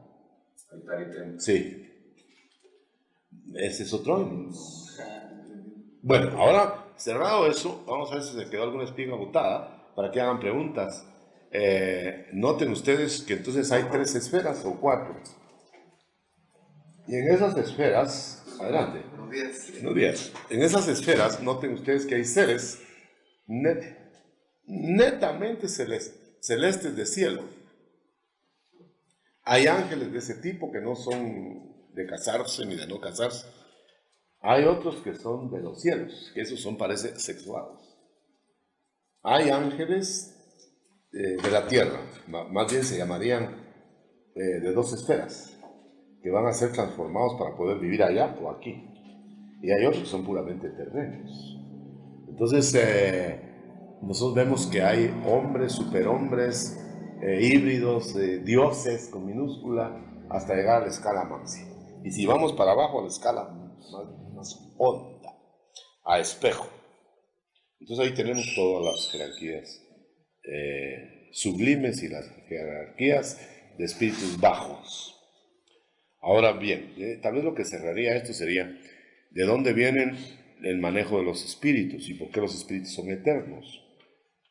S3: Altar y templo.
S1: Sí. Ese es otro ángulo. Bueno, ahora, cerrado eso, vamos a ver si se quedó alguna espiga botada para que hagan preguntas. Noten ustedes que entonces hay 3 esferas o 4. Y en esas esferas, adelante. No 10. En esas esferas, noten ustedes que hay seres netamente celestes de cielo. Hay ángeles de ese tipo que no son de casarse ni de no casarse. Hay otros que son de los cielos, que esos son, parece, sexuados. Hay ángeles de la tierra, más bien se llamarían de 2 esferas, que van a ser transformados para poder vivir allá o aquí. Y hay otros que son puramente terrenos. Entonces, nosotros vemos que hay hombres, superhombres, híbridos, dioses con minúscula, hasta llegar a la escala máxima. Y si vamos para abajo a la escala más honda, a espejo. Entonces ahí tenemos todas las jerarquías sublimes y las jerarquías de espíritus bajos. Ahora bien, tal vez lo que cerraría esto sería, ¿de dónde vienen el manejo de los espíritus? ¿Y por qué los espíritus son eternos?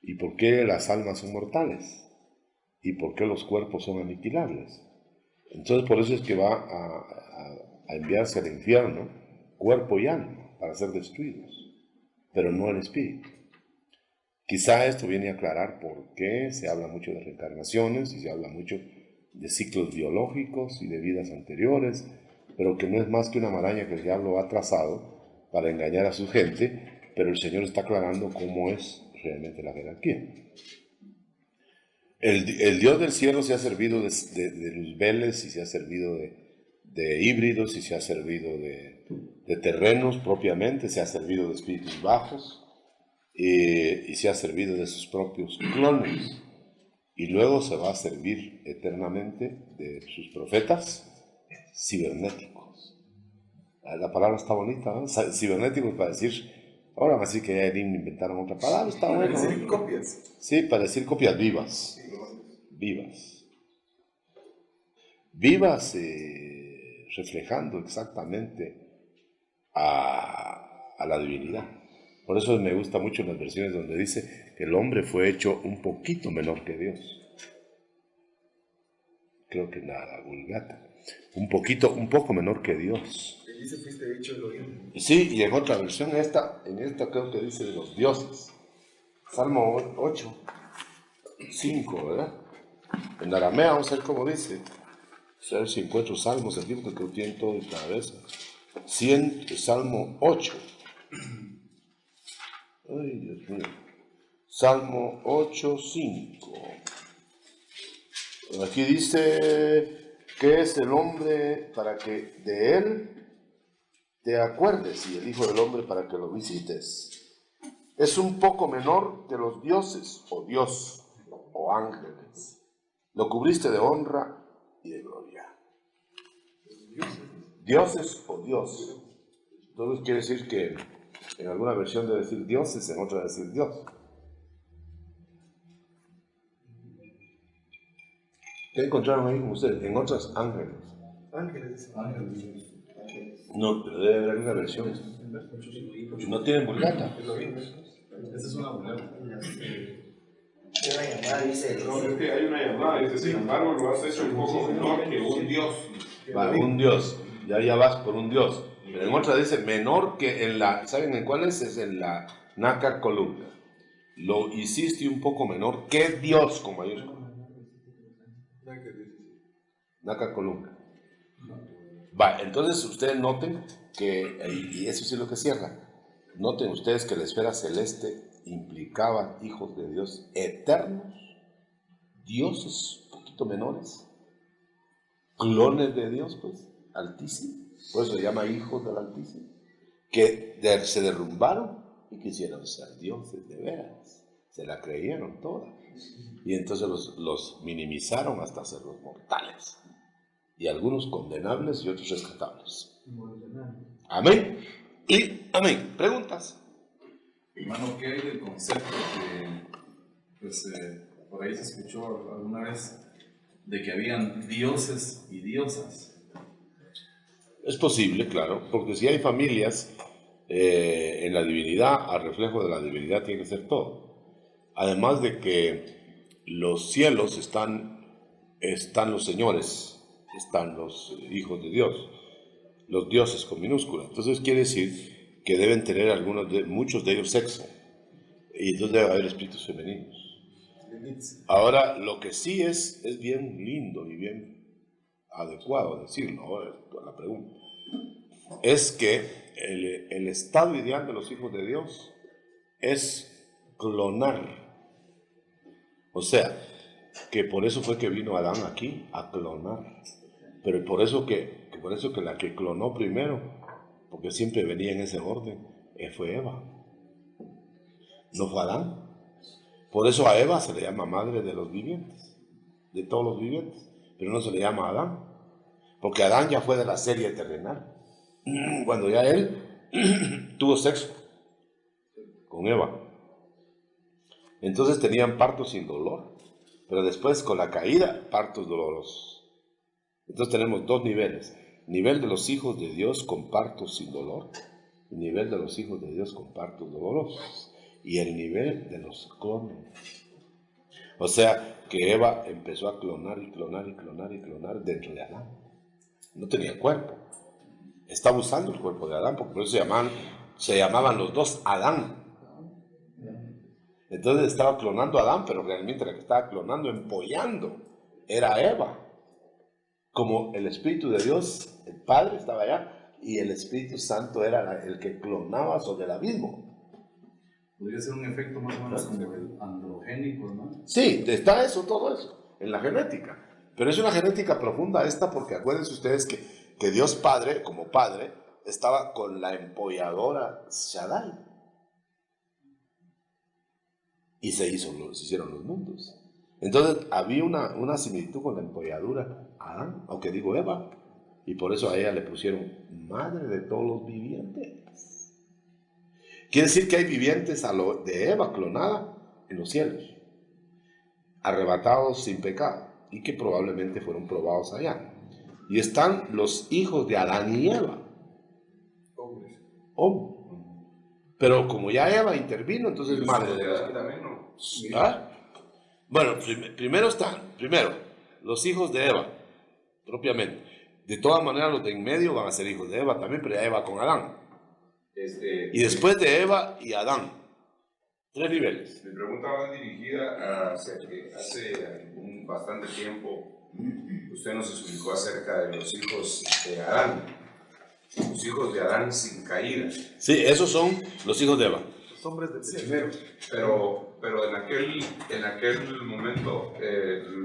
S1: ¿Y por qué las almas son mortales? ¿Y por qué los cuerpos son aniquilables? Entonces por eso es que va a enviarse al infierno cuerpo y alma para ser destruidos, pero no el espíritu. Quizá esto viene a aclarar por qué se habla mucho de reencarnaciones y se habla mucho de ciclos biológicos y de vidas anteriores, pero que no es más que una maraña que el diablo ha trazado para engañar a su gente, pero el Señor está aclarando cómo es realmente la jerarquía. El Dios del cielo se ha servido de luzbeles y se ha servido de híbridos y se ha servido de terrenos propiamente, se ha servido de espíritus bajos y se ha servido de sus propios clones. Y luego se va a servir eternamente de sus profetas cibernéticos. La palabra está bonita, ¿no? Cibernéticos para decir, ahora más sí que ya inventaron otra palabra, está bueno.
S2: Para decir copias.
S1: Sí, para decir copias vivas. Vivas, reflejando exactamente a la divinidad. Por eso me gusta mucho las versiones donde dice que el hombre fue hecho un poquito menor que Dios. Creo que nada, Vulgata. Un poco menor que Dios.
S2: Y dice fuiste hecho el oído.
S1: Sí, y en otra versión, en esta creo que dice de los dioses. Salmo 8, 5, ¿verdad? En aramea, vamos a ver cómo dice. A ver si encuentro salmos aquí, porque lo tienen todo en cabeza. Salmo 8. Ay, Dios mío. Salmo 8, 5. Aquí dice, ¿Qué es el hombre para que de él te acuerdes y el Hijo del Hombre para que lo visites? Es un poco menor de los dioses, o Dios, o ángeles. Lo cubriste de honra y de gloria. Dioses o Dios. Entonces quiere decir que en alguna versión debe decir dioses, en otra debe decir Dios. ¿Qué encontraron ahí con ustedes? En otras ángeles.
S2: Ángeles.
S1: No, pero debe haber alguna versión. No tienen vulgata.
S4: Esa es una vulgata.
S6: Dice
S3: No, es que hay una llamada, dice, sin embargo, lo has hecho un poco menor que un Dios.
S1: Vale, un Dios. Ya vas por un Dios. Pero en otra dice menor que en la. ¿Saben en cuál es? Es en la nácar columna. Lo hiciste un poco menor que Dios con mayúscula. Nácar columna. Va, entonces ustedes noten que, y eso sí es lo que cierra, noten ustedes que la esfera celeste implicaba hijos de Dios eternos, dioses un poquito menores, clones de Dios, pues, altísimo, por eso se llama hijos del Altísimo, que se derrumbaron y quisieron ser dioses de veras, se la creyeron toda, y entonces los minimizaron hasta hacerlos mortales. Y algunos condenables y otros rescatables. Amén. Y amén. ¿Preguntas?
S4: Hermano, ¿qué hay del concepto que, pues, por ahí se escuchó alguna vez de que habían dioses y diosas?
S1: Es posible, claro, porque si hay familias en la divinidad, al reflejo de la divinidad tiene que ser todo. Además de que los cielos están los señores, están los hijos de Dios, los dioses con minúscula. Entonces quiere decir que deben tener muchos de ellos sexo, y entonces debe haber espíritus femeninos. Ahora, lo que sí es bien lindo y bien adecuado decirlo, ahora la pregunta, es que el estado ideal de los hijos de Dios es clonar. O sea, que por eso fue que vino Adán aquí, a clonar. Pero por eso que la que clonó primero, porque siempre venía en ese orden, fue Eva. No fue Adán. Por eso a Eva se le llama madre de los vivientes, de todos los vivientes. Pero no se le llama Adán, porque Adán ya fue de la serie terrenal. Cuando ya él tuvo sexo con Eva. Entonces tenían partos sin dolor. Pero después, con la caída, partos dolorosos. Entonces tenemos dos niveles. Nivel de los hijos de Dios con partos sin dolor. Y nivel de los hijos de Dios con partos dolorosos. Y el nivel de los clones. O sea, que Eva empezó a clonar y clonar y clonar y clonar dentro de Adán. No tenía cuerpo. Estaba usando el cuerpo de Adán, porque por eso se llamaban los dos Adán. Entonces estaba clonando a Adán, pero realmente la que estaba clonando, empollando, era Eva. Como el Espíritu de Dios, el Padre estaba allá, y el Espíritu Santo era el que clonaba sobre el abismo.
S4: Podría ser un efecto más o menos como el androgénico, ¿no?
S1: Sí, está todo eso, en la genética. Pero es una genética profunda esta, porque acuérdense ustedes que Dios Padre, como Padre, estaba con la empolladora Shaddai. Y se hicieron los mundos. Entonces había una similitud con la empolladura Adán, aunque digo Eva, y por eso a ella le pusieron madre de todos los vivientes. Quiere decir que hay vivientes de Eva clonada en los cielos, arrebatados sin pecado, y que probablemente fueron probados allá. Y están los hijos de Adán y Eva, hombres. Pero como ya Eva intervino, entonces
S3: Los
S1: madre
S3: hijos
S1: de
S3: de
S1: Dios.
S3: Adán también, ¿no?
S1: ¿Ah? Bueno, primero los hijos de Eva, propiamente. De todas maneras, los de en medio van a ser hijos de Eva también, pero ya Eva con Adán. Y después de Eva y Adán. 3 niveles.
S3: Mi pregunta va dirigida hacia que hace bastante tiempo usted nos explicó acerca de los hijos de Adán. Los hijos de Adán sin caída.
S1: Sí, esos son los hijos de Eva.
S2: Los hombres del cielo.
S3: Pero en aquel momento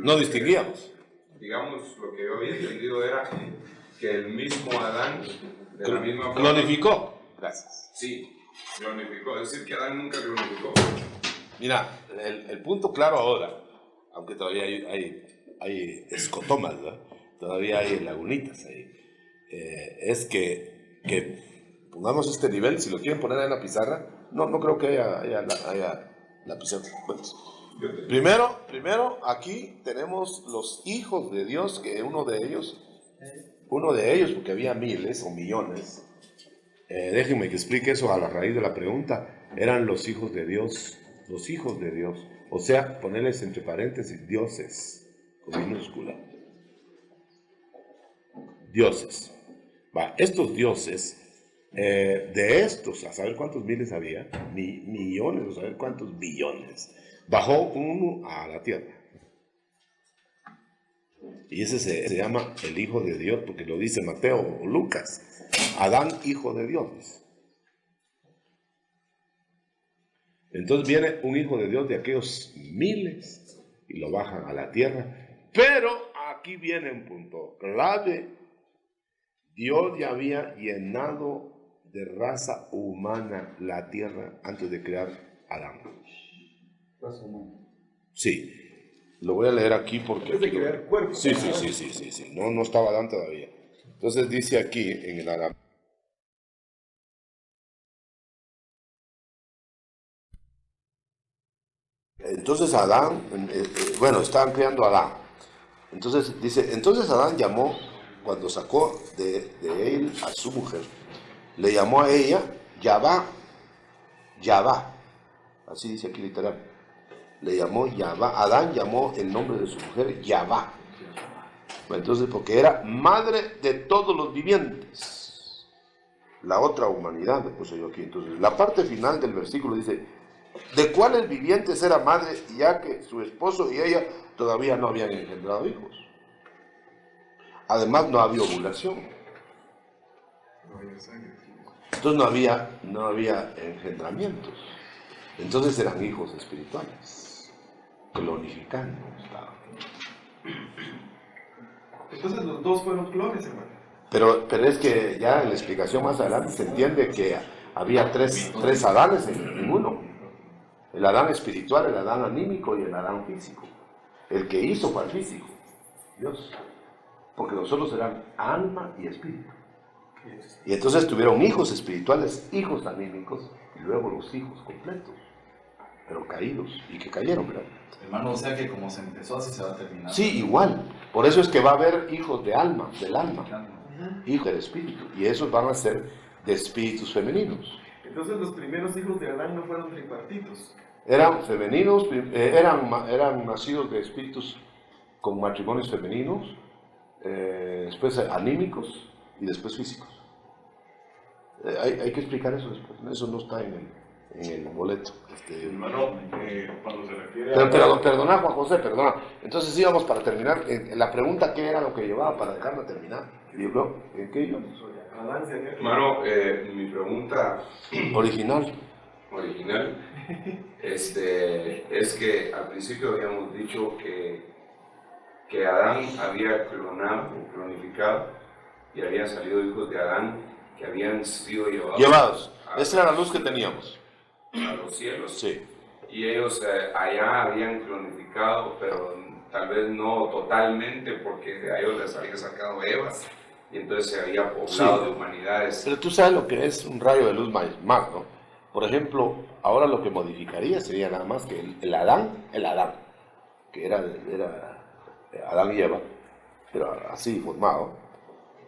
S1: No distinguíamos.
S3: digamos, lo que yo había entendido era que el mismo Adán, de la misma forma...
S1: Glorificó. Gracias.
S3: Sí, glorificó. Es decir, que Adán nunca glorificó.
S1: Mira, el punto claro ahora, aunque todavía hay escotomas, ¿verdad? Todavía hay lagunitas ahí, es que pongamos este nivel, si lo quieren poner en la pizarra, no creo que haya la pizarra. Bueno, primero, aquí tenemos los hijos de Dios, que uno de ellos, porque había miles o millones, déjenme que explique eso a la raíz de la pregunta, eran los hijos de Dios, o sea, ponerles entre paréntesis dioses, con minúscula. Dioses. Estos dioses, de estos, a saber cuántos miles había, millones, a saber cuántos billones, bajó uno a la tierra. Y ese se llama el Hijo de Dios, porque lo dice Mateo o Lucas. Adán, hijo de Dios. Entonces viene un hijo de Dios de aquellos miles y lo bajan a la tierra. Pero aquí viene un punto clave. Dios ya había llenado de raza humana la tierra antes de crear Adán.
S2: Raza humana.
S1: Sí. Lo voy a leer aquí porque...
S2: Antes de crear cuerpos.
S1: Sí. No estaba Adán todavía. Entonces dice aquí en el Adán. Entonces Adán, estaban creando a Adán. Entonces dice, entonces Adán llamó, cuando sacó de él a su mujer, le llamó a ella Yavá, así dice aquí literal. Le llamó Yavá, Adán llamó el nombre de su mujer Yavá. Entonces, porque era madre de todos los vivientes. La otra humanidad, le puse yo aquí. Entonces, la parte final del versículo dice, ¿de cuáles vivientes era madre, ya que su esposo y ella todavía no habían engendrado hijos? Además, no había ovulación. Entonces no había engendramientos. Entonces eran hijos espirituales, clonificando.
S2: Entonces los dos fueron clones, hermano.
S1: Pero es que ya en la explicación más adelante se entiende que había tres Adanes en uno. El Adán espiritual, el Adán anímico y el Adán físico. El que hizo fue el físico, Dios. Porque nosotros eran alma y espíritu. Y entonces tuvieron hijos espirituales, hijos anímicos, y luego los hijos completos, pero caídos, y que cayeron, ¿verdad?
S4: Hermano, o sea que como se empezó, así se va a terminar.
S1: Sí, igual. Por eso es que va a haber hijos de alma, del alma, hijos del espíritu, y esos van a ser de espíritus femeninos.
S2: Entonces los primeros hijos de Adán no fueron tripartitos.
S1: Eran femeninos, eran nacidos de espíritus con matrimonios femeninos, después anímicos y después físicos. Hay que explicar eso después, eso no está en el boleto.
S7: Hermano, cuando se refiere
S1: Perdona, Juan José, perdona. Entonces íbamos para terminar, la pregunta, ¿qué era lo que llevaba para dejarla terminar? Y yo, ¿en qué íbamos?
S2: Adán se había...
S3: Hermano, mi pregunta
S1: Original.
S3: es que al principio habíamos dicho que Adán había clonificado y habían salido hijos de Adán que habían sido
S1: Llevados. Esa era la luz que teníamos.
S3: A los cielos.
S1: Sí.
S3: Y ellos allá habían clonificado, pero tal vez no totalmente, porque a ellos les había sacado Eva, y entonces se había poblado de humanidades.
S1: Pero tú sabes lo que es un rayo de luz más, ¿no? Por ejemplo, ahora lo que modificaría sería nada más que el Adán, que era Adán y Eva, pero así formado,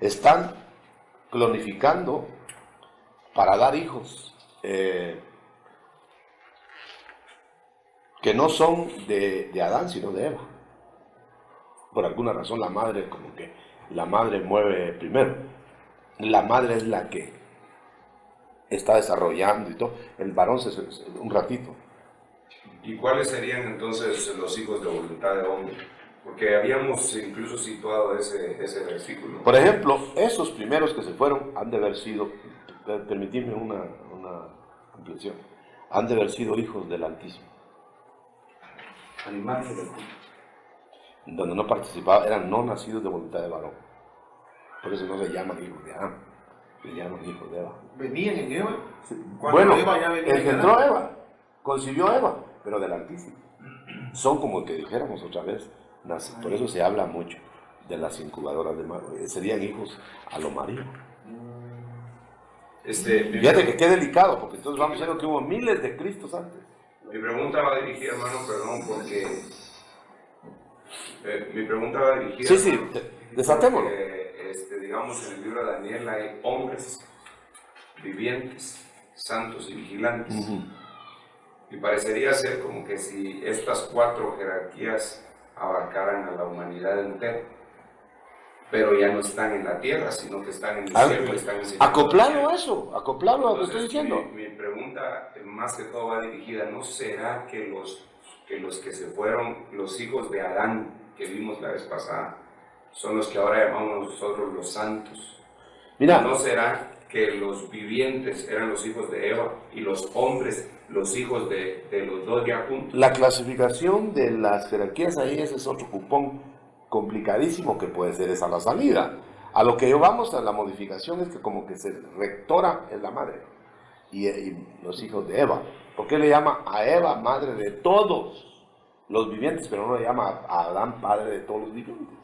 S1: están clonificando para dar hijos que no son de Adán, sino de Eva. Por alguna razón la madre mueve primero. La madre es la que está desarrollando y todo. El varón un ratito.
S3: ¿Y cuáles serían entonces los hijos de voluntad de hombre? Porque habíamos incluso situado ese versículo.
S1: Por ejemplo, esos primeros que se fueron han de haber sido, permitidme una comprensión, han de haber sido hijos del Altísimo.
S6: Animales del Altísimo.
S1: donde no participaba, eran no nacidos de voluntad de varón. Por eso no se llaman hijos de Adán, se llaman hijos de Eva.
S2: ¿Venían en Eva?
S1: Bueno,
S2: Eva ya venía en
S1: engendró
S2: Adán.
S1: Eva, concibió a Eva, pero del Altísimo. Son como que dijéramos otra vez, por eso se habla mucho de las incubadoras de María, serían hijos a lo María. Fíjate que qué delicado, porque entonces vamos diciendo que hubo miles de Cristos antes.
S3: Mi pregunta va dirigida, hermano, perdón, porque... mi pregunta va dirigida...
S1: Sí, sí,
S3: hermano,
S1: desatémoslo.
S3: porque, digamos, en el libro de Daniel hay hombres vivientes, santos y vigilantes. Y parecería ser como que si estas 4 jerarquías abarcaran a la humanidad entera, pero ya no están en la tierra, sino que están en el cielo, están enseñando.
S1: Acoplalo a eso, acoplalo a lo que estoy
S3: Entonces,
S1: diciendo.
S3: mi pregunta, más que todo, va dirigida, ¿no será que los que se fueron, los hijos de Adán, que vimos la vez pasada, son los que ahora llamamos nosotros los santos?
S1: Mira,
S3: ¿No será que los vivientes eran los hijos de Eva y los hombres los hijos de los dos ya juntos?
S1: la clasificación de las jerarquías ahí, ese es otro cupón complicadísimo que puede ser esa la salida. A lo que yo vamos a la modificación es que como que se rectora en la madre y los hijos de Eva. ¿Por qué le llama a Eva madre de todos los vivientes, pero no le llama a Adán padre de todos los vivientes?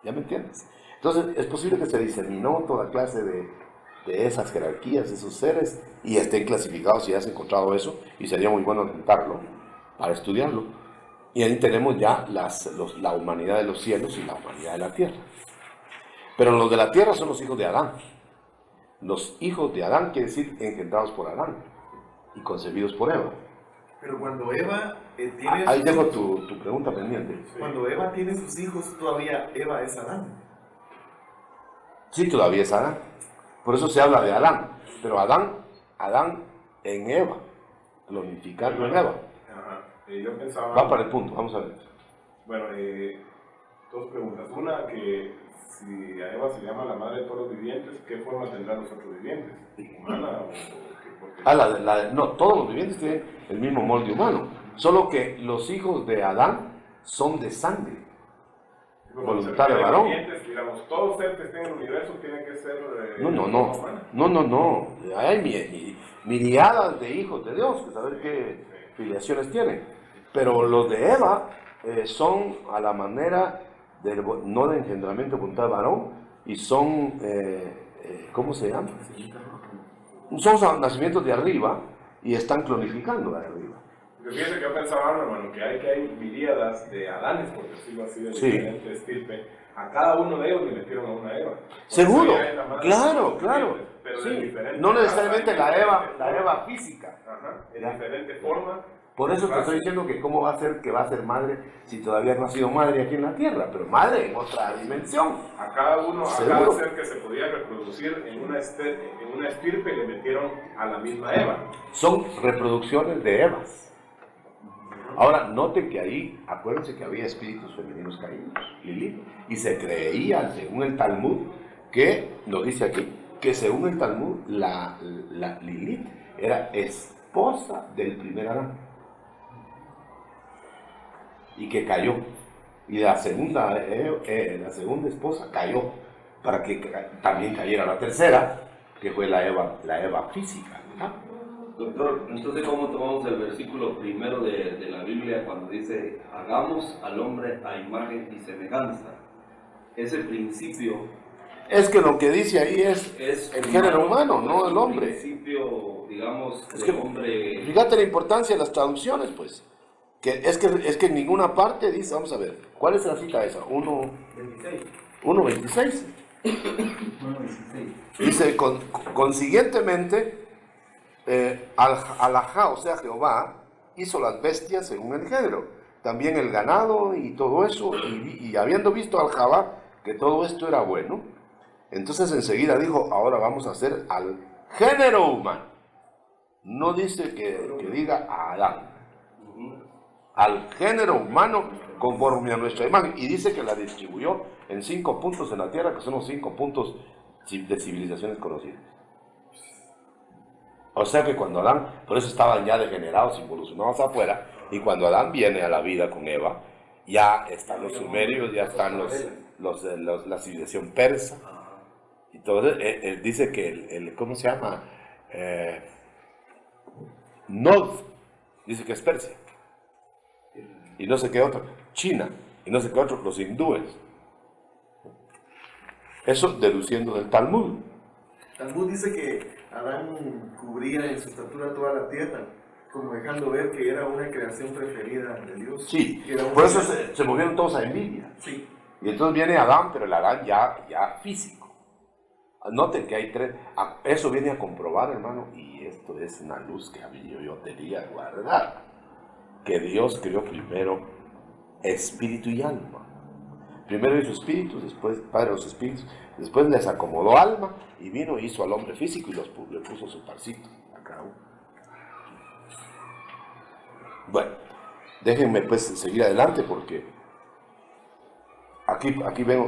S1: ¿Ya me entiendes? Entonces es posible que se diseminó toda clase de esas jerarquías, de esos seres, y estén clasificados y has encontrado eso, y sería muy bueno intentarlo para estudiarlo. Y ahí tenemos ya la humanidad de los cielos y la humanidad de la tierra. Pero los de la tierra son los hijos de Adán. Los hijos de Adán quiere decir engendrados por Adán y concebidos por Eva.
S2: Pero cuando Eva tiene
S1: Ahí
S2: sus
S1: tengo
S2: hijos,
S1: tu pregunta pendiente.
S2: cuando Eva tiene sus hijos, todavía Eva es Adán.
S1: Sí, todavía es Adán. Por eso se habla de Adán. Pero Adán en Eva, glorificando en Eva.
S7: Ajá. Yo pensaba...
S1: Va para el punto, vamos a ver.
S7: Bueno, 2 preguntas. Una, que si a Eva se llama la madre de todos los vivientes, ¿qué forma tendrán los otros vivientes? ¿Humana o qué? Porque...
S1: No, todos los vivientes tienen el mismo molde humano. Solo que los hijos de Adán son de sangre. Voluntad de varón.
S7: Vivientes, digamos, todos seres que estén en el universo tienen que ser...
S1: No. Hay miriadas de hijos de Dios, que saber qué filiaciones tienen. Pero los de Eva son a la manera no de engendramiento de voluntad de varón, y son, ¿cómo se llama? Son nacimientos de arriba y están clonificando de arriba.
S7: Porque fíjense que yo pensaba, hermano, que hay miríadas de Adanes, por decirlo así, de
S1: Sí.
S7: diferente estirpe. A cada uno de ellos le metieron a una Eva.
S1: Seguro,
S7: Porque ella es la madre de
S1: claro,
S7: todos los
S1: claro.
S7: vivientes, pero de
S1: Sí.
S7: diferente
S1: No necesariamente
S7: raza,
S1: la Eva física.
S7: Ajá, en
S1: Ya.
S7: diferente forma.
S1: Por eso te estoy diciendo que cómo va a ser que va a ser madre si todavía no ha sido madre aquí en la tierra, pero madre en otra dimensión.
S7: A cada uno, a
S1: Seguro.
S7: cada ser que se podía reproducir en una estirpe le metieron a la misma Eva.
S1: Son reproducciones de Evas. Ahora, noten que ahí, acuérdense que había espíritus femeninos caídos, Lilith, y se creía, según el Talmud, que, nos dice aquí, que según el Talmud, la Lilith era esposa del primer Adán, y que cayó, y la segunda esposa cayó, para que también cayera la tercera, que fue la Eva física, ¿no?
S8: Doctor, entonces ¿cómo tomamos el versículo primero de la Biblia cuando dice hagamos al hombre a imagen y semejanza? Ese principio
S1: Es que lo que dice ahí es el género humano, no el hombre.
S8: principio, digamos,
S1: Es que,
S8: del hombre.
S1: fíjate la importancia de las traducciones, pues. Es que en ninguna parte dice, vamos a ver, ¿cuál es la cita esa? 1.26. Dice, consiguientemente, Alajá, o sea, Jehová, hizo las bestias según el género, también el ganado y todo eso, y habiendo visto al Jabá que todo esto era bueno, entonces enseguida dijo, ahora vamos a hacer al género humano. No dice que diga a Adán, al género humano conforme a nuestra imagen, y dice que la distribuyó en 5 puntos en la tierra, que son los 5 puntos de civilizaciones conocidas. O sea que cuando Adán, por eso estaban ya degenerados, involucionados afuera, y cuando Adán viene a la vida con Eva, Ya están los sumerios, ya están la civilización persa. Entonces, él dice que ¿cómo se llama? Nod, dice que es Persia. Y no sé qué otro, China. Y no sé qué otro, los hindúes. Eso deduciendo del Talmud.
S2: Talmud dice que Adán cubría en su estatura toda la tierra, como dejando ver que era una creación preferida de Dios.
S1: Sí,
S2: que era un
S1: por eso
S2: ser-
S1: se movieron todos a envidia.
S2: Sí.
S1: Y entonces viene Adán, pero el Adán ya físico. Noten que hay tres. Eso viene a comprobar, hermano, y esto es una luz que yo tenía guardada. Que Dios creó primero espíritu y alma. Primero hizo espíritus, después Padre de los espíritus, después les acomodó alma y vino e hizo al hombre físico y le puso su parcito a cada uno. Bueno, déjenme pues seguir adelante porque aquí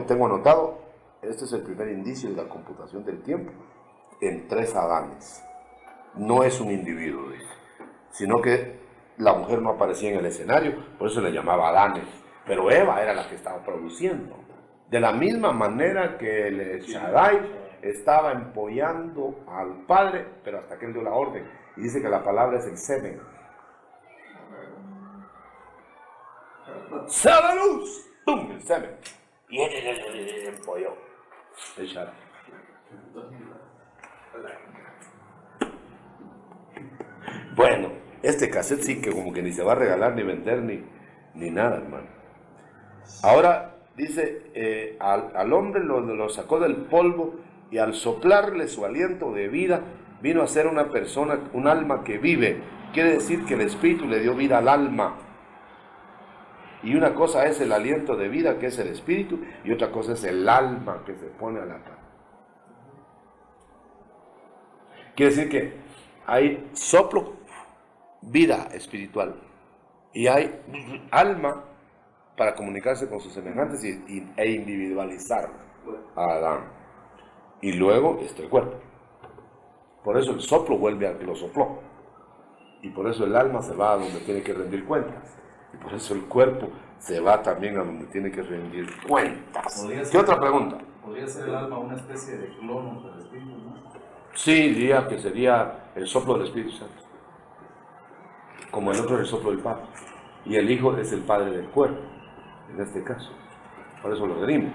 S1: tengo anotado, este es el primer indicio de la computación del tiempo en tres Adanes. No es un individuo, dice, sino que la mujer no aparecía en el escenario, por eso le llamaba Adanes. Pero Eva era la que estaba produciendo. De la misma manera que el Shaddai estaba empollando al Padre, pero hasta que él dio la orden. Y dice que la palabra es el semen. ¡Se da luz! ¡Pum! El semen. Y él empolló. El Shaddai. Bueno, este cassette sí que como que ni se va a regalar, ni vender, ni nada, hermano. Ahora dice, al hombre lo sacó del polvo y al soplarle su aliento de vida vino a ser una persona, un alma que vive. Quiere decir que el espíritu le dio vida al alma. Y una cosa es el aliento de vida, que es el espíritu, y otra cosa es el alma que se pone a la par. Quiere decir que hay soplo, vida espiritual, y hay alma para comunicarse con sus semejantes e individualizar a Adán. Y luego está el cuerpo. Por eso el soplo vuelve al que lo sopló. Y por eso el alma se va a donde tiene que rendir cuentas. Y por eso el cuerpo se va también a donde tiene que rendir cuentas. ¿Qué otra pregunta?
S4: ¿Podría ser el alma una especie de clono del espíritu, no?
S1: Sí, diría que sería el soplo del Espíritu Santo. Como el otro es el soplo del Padre. Y el Hijo es el Padre del cuerpo, en este caso. Por eso lo redimos.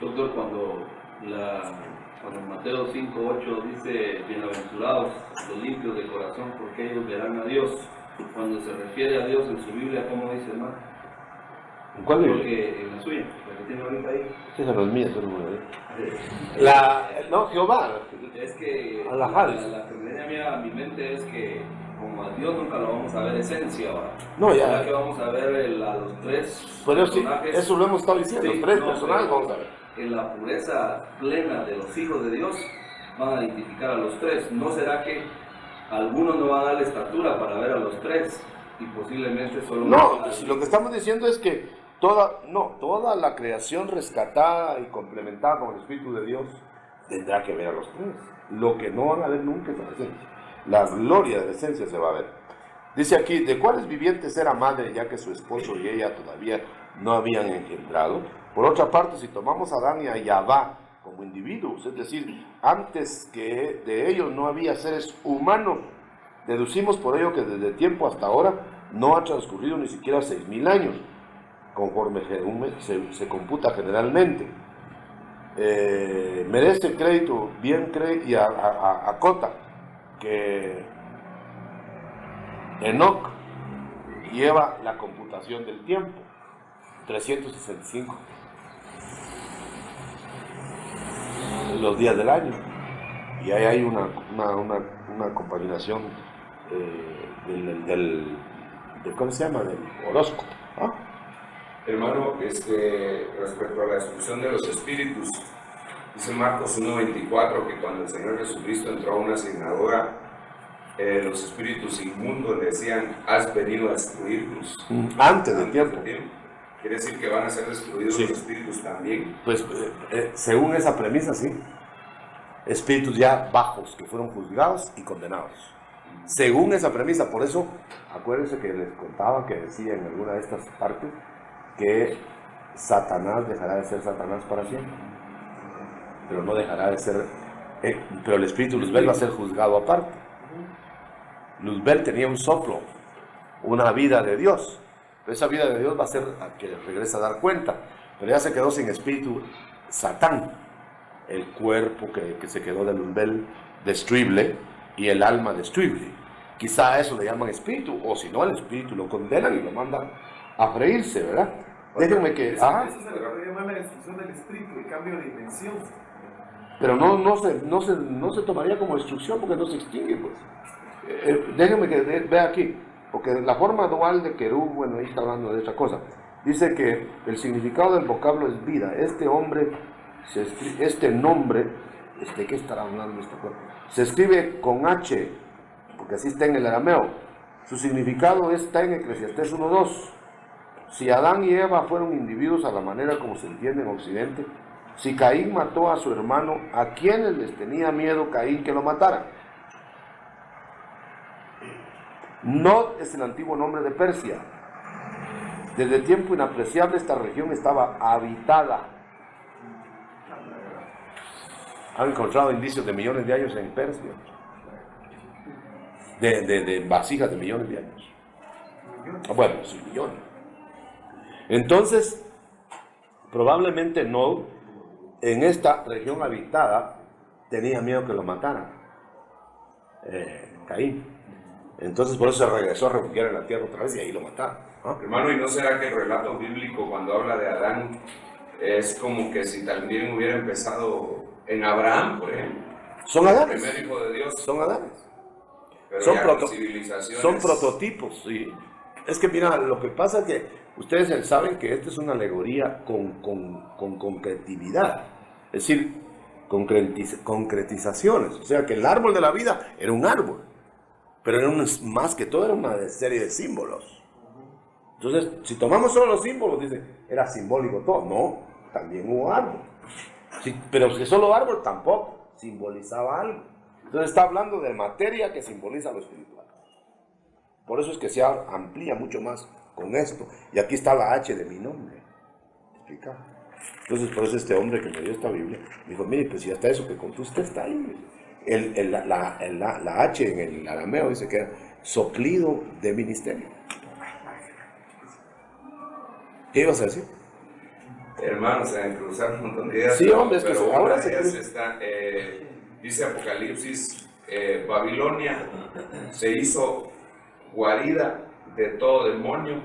S8: Doctor, cuando en Mateo 5:8 dice, bienaventurados los limpios de corazón, porque ellos verán a Dios. Cuando se refiere a Dios en su Biblia, ¿cómo dice, hermano?
S1: ¿En cuál Biblia?
S8: Porque en la suya, la que tiene ahorita ahí.
S1: Esa no es mía, esa no es mía. No, Jehová.
S8: Es que
S1: Alajá.
S8: la que me viene a mi mente es que como a Dios nunca lo vamos a ver esencia ahora.
S1: No, ya.
S8: Ahora que vamos a ver a los tres
S1: Pero sí,
S8: personajes.
S1: eso lo hemos estado diciendo,
S8: Sí,
S1: los tres
S8: no,
S1: personajes
S8: pero
S1: vamos a ver.
S8: En la pureza plena de los hijos de Dios van a identificar a los tres. ¿No será que algunos no van a dar la estatura para ver a los tres? Y posiblemente solo...
S1: No, si lo que estamos diciendo es que toda la creación rescatada y complementada con el Espíritu de Dios tendrá que ver a los tres. Lo que no van a ver nunca es la esencia. La gloria de la esencia se va a ver. Dice aquí, ¿de cuáles vivientes era madre ya que su esposo y ella todavía no habían engendrado? Por otra parte, si tomamos a Adán y a Yahvá como individuos, es decir, antes que de ellos no había seres humanos, deducimos por ello que desde tiempo hasta ahora no ha transcurrido ni siquiera 6.000 años, conforme se computa generalmente. Merece crédito, bien cree y acota que Enoc lleva la computación del tiempo, 365 los días del año, y ahí hay una compaginación ¿cómo se llama? Del horóscopo. ¿Ah?
S3: Hermano, respecto a la destrucción de los espíritus, dice Marcos 1:24 que cuando el Señor Jesucristo entró a una sinagoga, los espíritus inmundos le decían, has venido a destruirnos.
S1: Antes del tiempo.
S3: Quiere decir que van a ser destruidos
S1: Sí.
S3: los espíritus también.
S1: Pues según esa premisa, sí. Espíritus ya bajos que fueron juzgados y condenados. Según esa premisa, por eso, acuérdense que les contaba que decía en alguna de estas partes que Satanás dejará de ser Satanás para siempre, pero no dejará de ser, pero el espíritu Luzbel va a ser juzgado aparte. Luzbel tenía un soplo, una vida de Dios, pero esa vida de Dios va a ser a que regrese a dar cuenta, pero ya se quedó sin espíritu Satán, el cuerpo que se quedó de Luzbel destruible y el alma destruible. Quizá a eso le llaman espíritu, o si no, al espíritu lo condenan y lo mandan a freírse, ¿verdad? Déjenme que...
S2: Eso se le puede llamar la destrucción del espíritu, el cambio de dimensión.
S1: Pero no se tomaría como destrucción porque no se extingue, pues. Déjenme que vea aquí, porque la forma dual de querub, bueno, ahí está hablando de otra cosa. Dice que el significado del vocablo es vida. Este nombre, ¿qué estará hablando este cuerpo? Se escribe con H, porque así está en el arameo. Su significado está en Eclesiastés 1:2. Si Adán y Eva fueron individuos a la manera como se entiende en Occidente, si Caín mató a su hermano, ¿a quiénes les tenía miedo Caín que lo matara? Nod es el antiguo nombre de Persia. Desde tiempo inapreciable esta región estaba habitada. Han encontrado indicios de millones de años en Persia. De vasijas de millones de años. Bueno, sí, millones. Entonces, probablemente Nod, en esta región habitada, tenía miedo que lo mataran. Caín. Entonces por eso se regresó a refugiar en la tierra otra vez y ahí lo mataron, ¿no?
S3: Hermano, ¿y no será que el relato bíblico cuando habla de Adán es como que si también hubiera empezado en Abraham, por ejemplo?
S1: Son Adanes.
S3: El primer hijo de Dios.
S1: Son Adanes.
S3: Pero
S1: Son,
S3: ya civilizaciones...
S1: son prototipos, sí. Es que mira, lo que pasa es que ustedes saben que esta es una alegoría con concretividad. Es decir, concretizaciones. O sea que el árbol de la vida era un árbol. Pero era más que todo era una serie de símbolos. Entonces, si tomamos solo los símbolos, dice, era simbólico todo. No, también hubo árbol. Sí, pero si solo árbol tampoco, simbolizaba algo. Entonces está hablando de materia que simboliza lo espiritual. Por eso es que se amplía mucho más con esto. Y aquí está la H de mi nombre. ¿Explica? Entonces por eso este hombre que me dio esta Biblia, me dijo, mire, pues si hasta eso que contó usted está ahí. La H en el arameo dice que era soplido de ministerio. ¿Qué ibas a decir?
S3: Hermanos, se van a cruzar un montón de ideas.
S1: Sí, hombre, es que
S3: pero
S1: ahora
S3: una
S1: se
S3: de ellas
S1: cruza.
S3: está, dice Apocalipsis, Babilonia se hizo guarida de todo demonio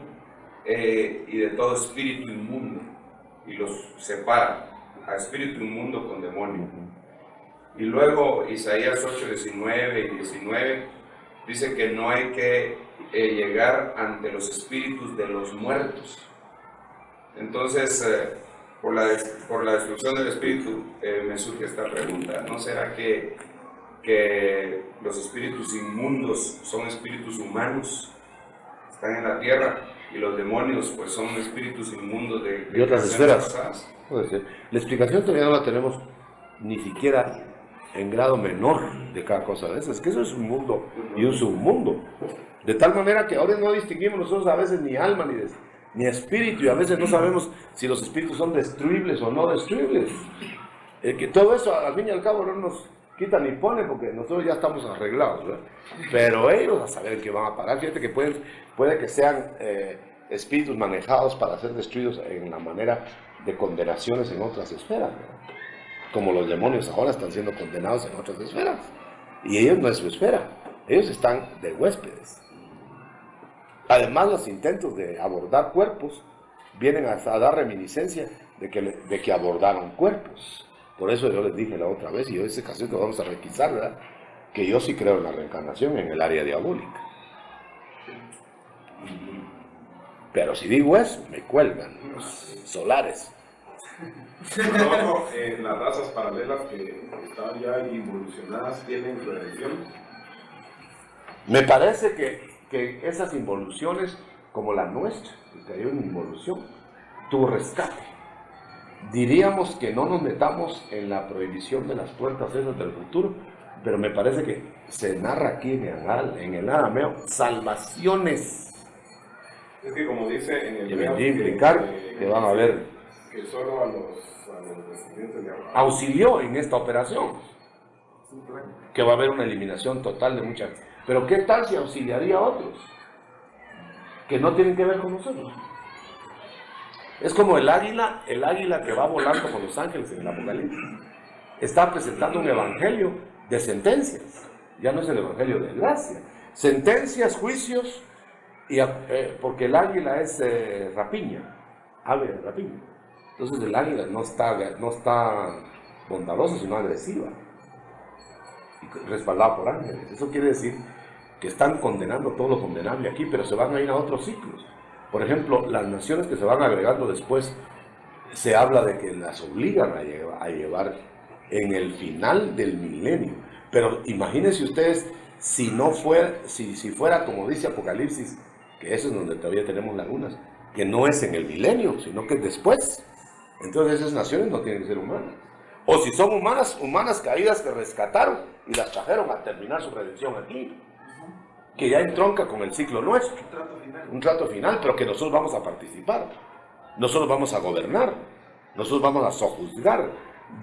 S3: y de todo espíritu inmundo, y los separa a espíritu inmundo con demonio. Y luego Isaías 8, 19 y 19 dice que no hay que llegar ante los espíritus de los muertos. Entonces, por la destrucción del espíritu, me surge esta pregunta: ¿no será que los espíritus inmundos son espíritus humanos, están en la tierra, y los demonios pues son espíritus inmundos de
S1: otras esferas?
S3: pasadas?
S1: Puede ser. La explicación todavía no la tenemos ni siquiera en grado menor de cada cosa de esas. Es que eso es un mundo y un submundo. De tal manera que ahora no distinguimos nosotros a veces ni alma ni espíritu, y a veces no sabemos si los espíritus son destruibles o no destruibles. Que todo eso al fin y al cabo no nos quita ni pone, porque nosotros ya estamos arreglados, ¿verdad? Pero ellos a saber que van a parar. Fíjate que puede que sean espíritus manejados para ser destruidos en la manera de condenaciones en otras esferas, ¿verdad? Como los demonios ahora están siendo condenados en otras esferas, y ellos no es su esfera, ellos están de huéspedes. Además, los intentos de abordar cuerpos vienen a dar reminiscencia de que abordaron cuerpos. Por eso yo les dije la otra vez, y hoy ese caso que vamos a requisar, ¿verdad?, que yo sí creo en la reencarnación en el área diabólica. Pero si digo eso, me cuelgan los solares.
S7: Pero, las razas paralelas que están ya involucionadas tienen redención.
S1: Me parece que esas involuciones, como la nuestra, que hay una involución, tuvo rescate. Diríamos que no nos metamos en la prohibición de las puertas esas del futuro, pero me parece que se narra aquí en el arameo salvaciones.
S7: Es que como dice en el
S1: Que vendría a implicar que van a haber.
S7: Que solo a los descendientes de Abraham
S1: Auxilió en esta operación. Que va a haber una eliminación total de muchas. Pero ¿qué tal si auxiliaría a otros? Que no tienen que ver con nosotros. Es como el águila que va volando con los ángeles en el Apocalipsis. Está presentando un evangelio de sentencias. Ya no es el evangelio de gracia. Sentencias, juicios, porque el águila es rapiña, ave de rapiña. Entonces el águila no está bondadosa, sino agresiva. Y respaldada por ángeles. Eso quiere decir que están condenando todo lo condenable aquí, pero se van a ir a otros ciclos. Por ejemplo, las naciones que se van agregando después, se habla de que las obligan a llevar en el final del milenio. Pero imagínense ustedes, si fuera como dice Apocalipsis, que eso es donde todavía tenemos lagunas, que no es en el milenio, sino que es después. Entonces esas naciones no tienen que ser humanas. O si son humanas caídas que rescataron y las trajeron a terminar su redención aquí, que ya entronca con el ciclo nuestro. Un trato final, pero que nosotros vamos a participar. Nosotros vamos a gobernar. Nosotros vamos a sojuzgar.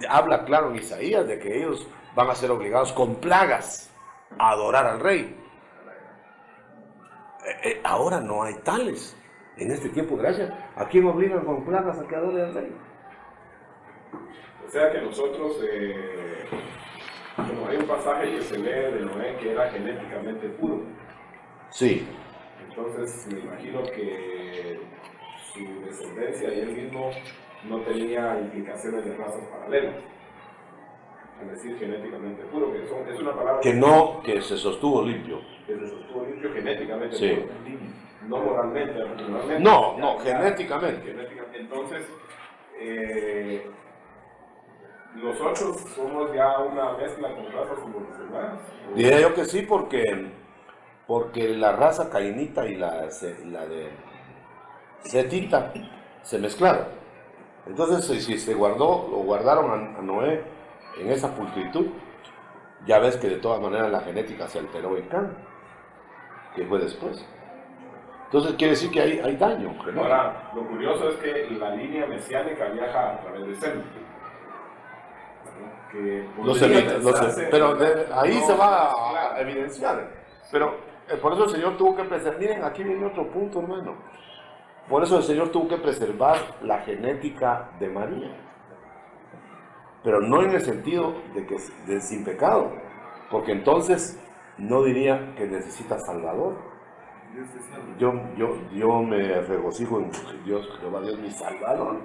S1: Habla claro en Isaías de que ellos van a ser obligados con plagas a adorar al rey. Ahora no hay tales. En este tiempo, gracias. ¿A quién obligan con plagas a que adore al rey?
S7: O sea que nosotros, como hay un pasaje que se lee de Noé que era genéticamente puro.
S1: Sí.
S7: Entonces me imagino que su descendencia y él mismo no tenía implicaciones de razas paralelas. Es decir, genéticamente puro, que es una palabra
S1: que se sostuvo limpio.
S7: Que se sostuvo limpio genéticamente
S1: sí.
S7: puro. No moralmente, racionalmente.
S1: No, genéticamente.
S7: Entonces, nosotros somos ya una mezcla con razas evolucionadas.
S1: Diría yo que sí, porque la raza cainita y la de setita se mezclaron. Entonces, si lo guardaron a Noé en esa pulcritud, ya ves que de todas maneras la genética se alteró en Can, que fue después. Entonces quiere decir que hay daño. ¿No?
S7: Ahora, lo curioso es que la línea mesiánica viaja a través de Sem. Pero ahí se va a evidenciar.
S1: Pero por eso el Señor tuvo que preservar. Miren, aquí viene otro punto, hermano. Por eso el Señor tuvo que preservar la genética de María. Pero no en el sentido de sin pecado. Porque entonces no diría que necesita Salvador. Yo me regocijo en Dios, Jehová Dios mi Salvador,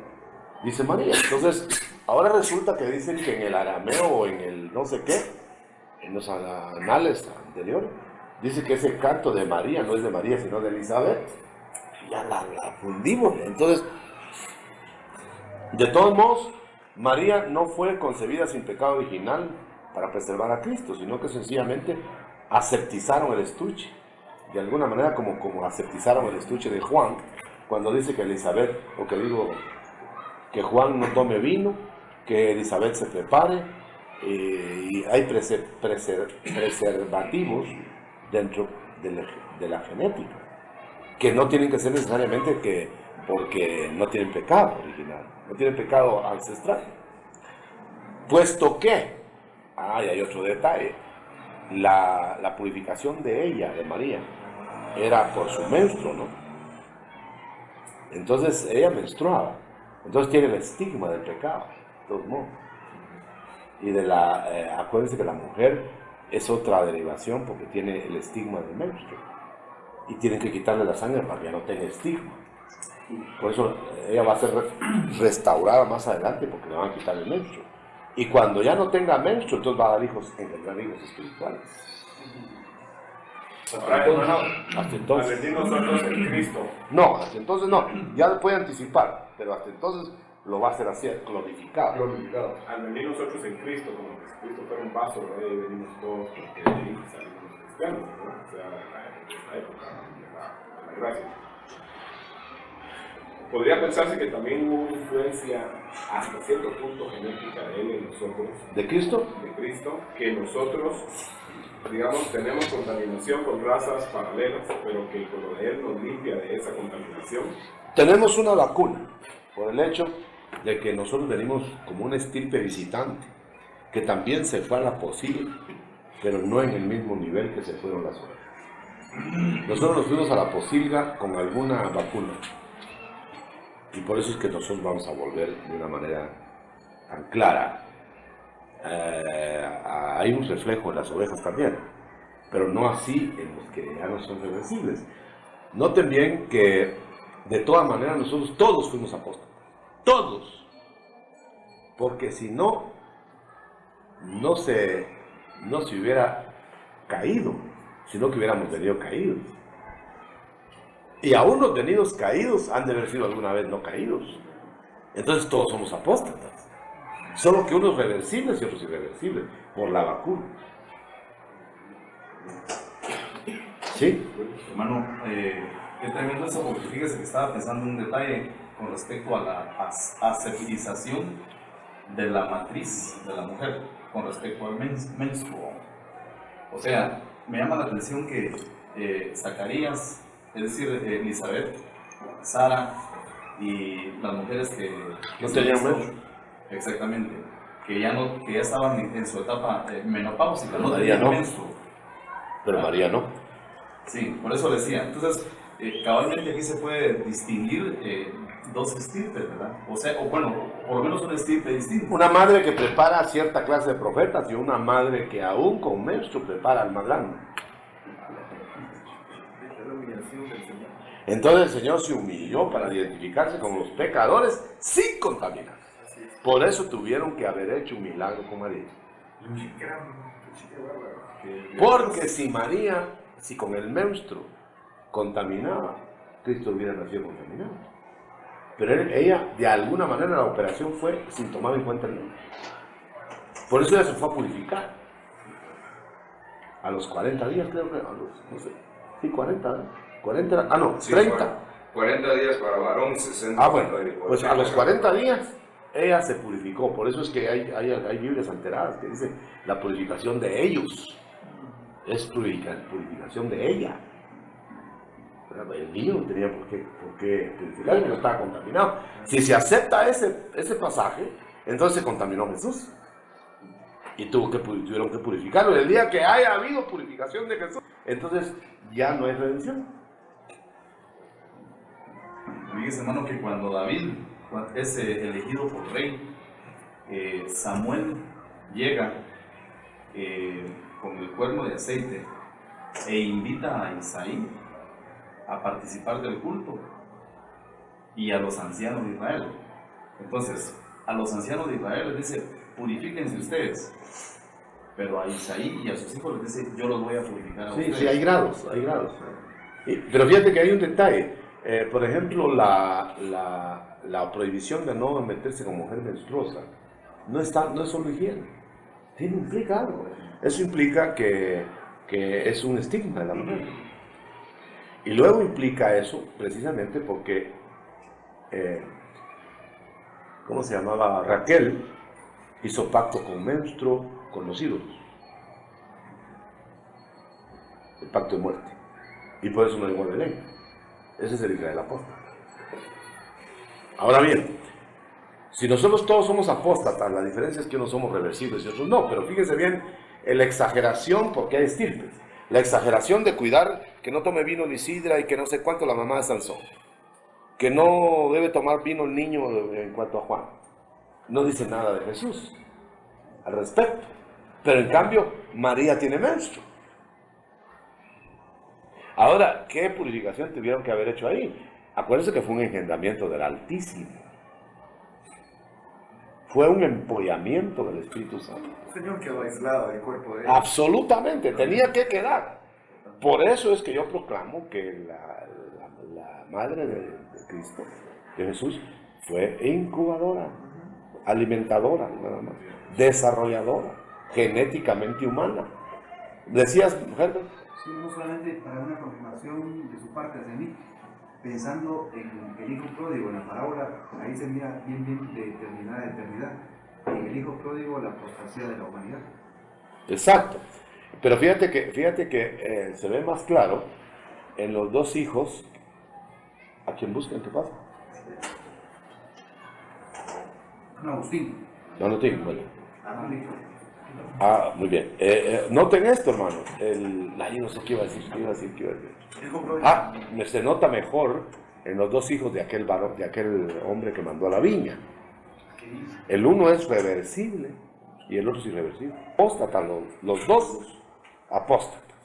S1: dice María. Entonces, ahora resulta que dicen que en el arameo o en el no sé qué, en los anales anteriores, dice que ese canto de María no es de María, sino de Elizabeth. Ya la fundimos. Entonces, de todos modos, María no fue concebida sin pecado original para preservar a Cristo, sino que sencillamente aseptizaron el estuche. De alguna manera como aseptizaron el estuche de Juan, cuando dice que Elizabeth, o que Juan no tome vino, que Elizabeth se prepare, y hay preservativos dentro de la genética, que no tienen que ser necesariamente porque no tienen pecado original, no tienen pecado ancestral. Puesto que, hay otro detalle, la purificación de ella, de María, era por su menstruo, ¿no? Entonces ella menstruaba, entonces tiene el estigma del pecado, de todos modos. Y acuérdense que la mujer es otra derivación porque tiene el estigma del menstruo. Y tienen que quitarle la sangre para que ya no tenga estigma. Por eso ella va a ser restaurada más adelante porque le van a quitar el menstruo. Y cuando ya no tenga menstruo, entonces va a dar engendrar hijos espirituales.
S7: Ahora, hermano,
S1: hasta entonces.
S7: al venir nosotros en Cristo.
S1: No, hasta entonces no. Ya puede anticipar, pero hasta entonces lo va a hacer así, glorificado.
S7: Al venir nosotros en Cristo, como que Cristo fuera un vaso, ¿verdad? Y venimos todos porque de ahí salimos los cristianos, ¿verdad? O sea, la época de la gracia. Podría pensarse que también hubo una influencia hasta cierto punto genética de Él en nosotros,
S1: ¿De Cristo?
S7: de Cristo, que nosotros, digamos, tenemos contaminación con razas paralelas, pero que con lo de Él nos limpia de esa contaminación.
S1: Tenemos una vacuna por el hecho de que nosotros venimos como una estirpe visitante, que también se fue a la posilga, pero no en el mismo nivel que se fueron las ovejas. Nosotros nos fuimos a la posilga con alguna vacuna, y por eso es que nosotros vamos a volver de una manera tan clara. Hay un reflejo en las ovejas también, pero no así en los que ya no son reversibles. Noten bien que de todas maneras nosotros todos fuimos apóstoles, todos, porque si no se hubiera caído, sino que hubiéramos venido caídos. Y aún los venidos caídos han de haber sido alguna vez no caídos. Entonces todos somos apóstatas, solo que unos reversibles y otros irreversibles, por la vacuna. ¿Sí?
S4: Hermano, es tremendo eso, porque fíjese que estaba pensando en un detalle con respecto a la aseptización de la matriz de la mujer con respecto al menstruo. O sea, me llama la atención que Zacarías, es decir, Elizabeth, Sara y las mujeres que
S1: no tenían menstruo.
S4: Exactamente, que ya estaban en su etapa menopáusica, no
S1: María
S4: tenían
S1: no.
S4: menstruo.
S1: Pero María no.
S4: Sí, por eso decía. Entonces, cabalmente aquí se puede distinguir dos estirpes, ¿verdad? O sea, bueno, por lo menos una estirpe distinta.
S1: Una madre que prepara cierta clase de profetas y una madre que aún con menstruo prepara al más grande. Entonces el Señor se humilló para identificarse con los pecadores sin contaminar. Por eso tuvieron que haber hecho un milagro con María. Porque si con el menstruo contaminaba, Cristo hubiera nacido contaminado. Pero ella, de alguna manera, la operación fue sin tomar en cuenta el menstruo. Por eso ella se fue a purificar. A los 40 días, creo que, no sé, sí, 40, 30.
S3: 40 días para varón, 60
S1: bueno,
S3: para varón.
S1: pues a los 40 días ella se purificó. Por eso es que hay Biblias alteradas que dicen la purificación de ellos. Es purificación de ella. El niño no tenía por qué purificar, porque no estaba contaminado. Si se acepta ese pasaje, entonces se contaminó Jesús. Y tuvieron que purificarlo. El día que haya habido purificación de Jesús, entonces ya no hay redención.
S4: Fíjese, hermano, que cuando David es elegido por rey, Samuel llega con el cuerno de aceite e invita a Isaí a participar del culto y a los ancianos de Israel. Entonces, a los ancianos de Israel les dice: purifíquense ustedes. Pero a Isaí y a sus hijos les dice: yo los voy a purificar a ustedes.
S1: Sí, hay grados. Pero fíjate que hay un detalle. Por ejemplo, la prohibición de no meterse con mujer menstruosa no es solo higiene. Implica algo. Eso implica que es un estigma de la mujer. Y luego implica eso precisamente porque, ¿cómo se llamaba? Raquel hizo pacto con menstruo, con los ídolos. El pacto de muerte. Y por eso no llegó de ley. Ese es el Israel apóstata. Ahora bien, si nosotros todos somos apóstatas, la diferencia es que unos somos reversibles y otros no. Pero fíjense bien, la exageración, porque hay estirpes. La exageración de cuidar que no tome vino ni sidra y que no sé cuánto la mamá de Sansón. Que no debe tomar vino el niño en cuanto a Juan. No dice nada de Jesús al respecto. Pero en cambio, María tiene menstruo. Ahora, ¿qué purificación tuvieron que haber hecho ahí? Acuérdense que fue un engendramiento del Altísimo. Fue un empollamiento del Espíritu Santo.
S2: El Señor quedó aislado del cuerpo de él.
S1: Absolutamente, tenía que quedar. Por eso es que yo proclamo que la madre de Cristo, de Jesús, fue incubadora, alimentadora, nada más, desarrolladora, genéticamente humana. ¿Decías, mujer?
S6: Sí, no solamente para una confirmación de su parte hacia mí,
S9: pensando en el hijo pródigo, en la parábola, ahí se mira bien de eternidad a eternidad. En el hijo pródigo, la apostasía de la humanidad.
S1: Exacto. Pero fíjate que se ve más claro en los dos hijos a quien buscan. ¿Qué pasa?
S9: No, Agustín.
S1: No, no tengo. Bueno.
S9: Ah,
S1: Muy bien. Noten esto, hermano. Ahí no sé qué iba a decir. Se nota mejor en los dos hijos de aquel varón, de aquel hombre que mandó a la viña. El uno es reversible y el otro es irreversible. Apóstata, los dos apóstatas.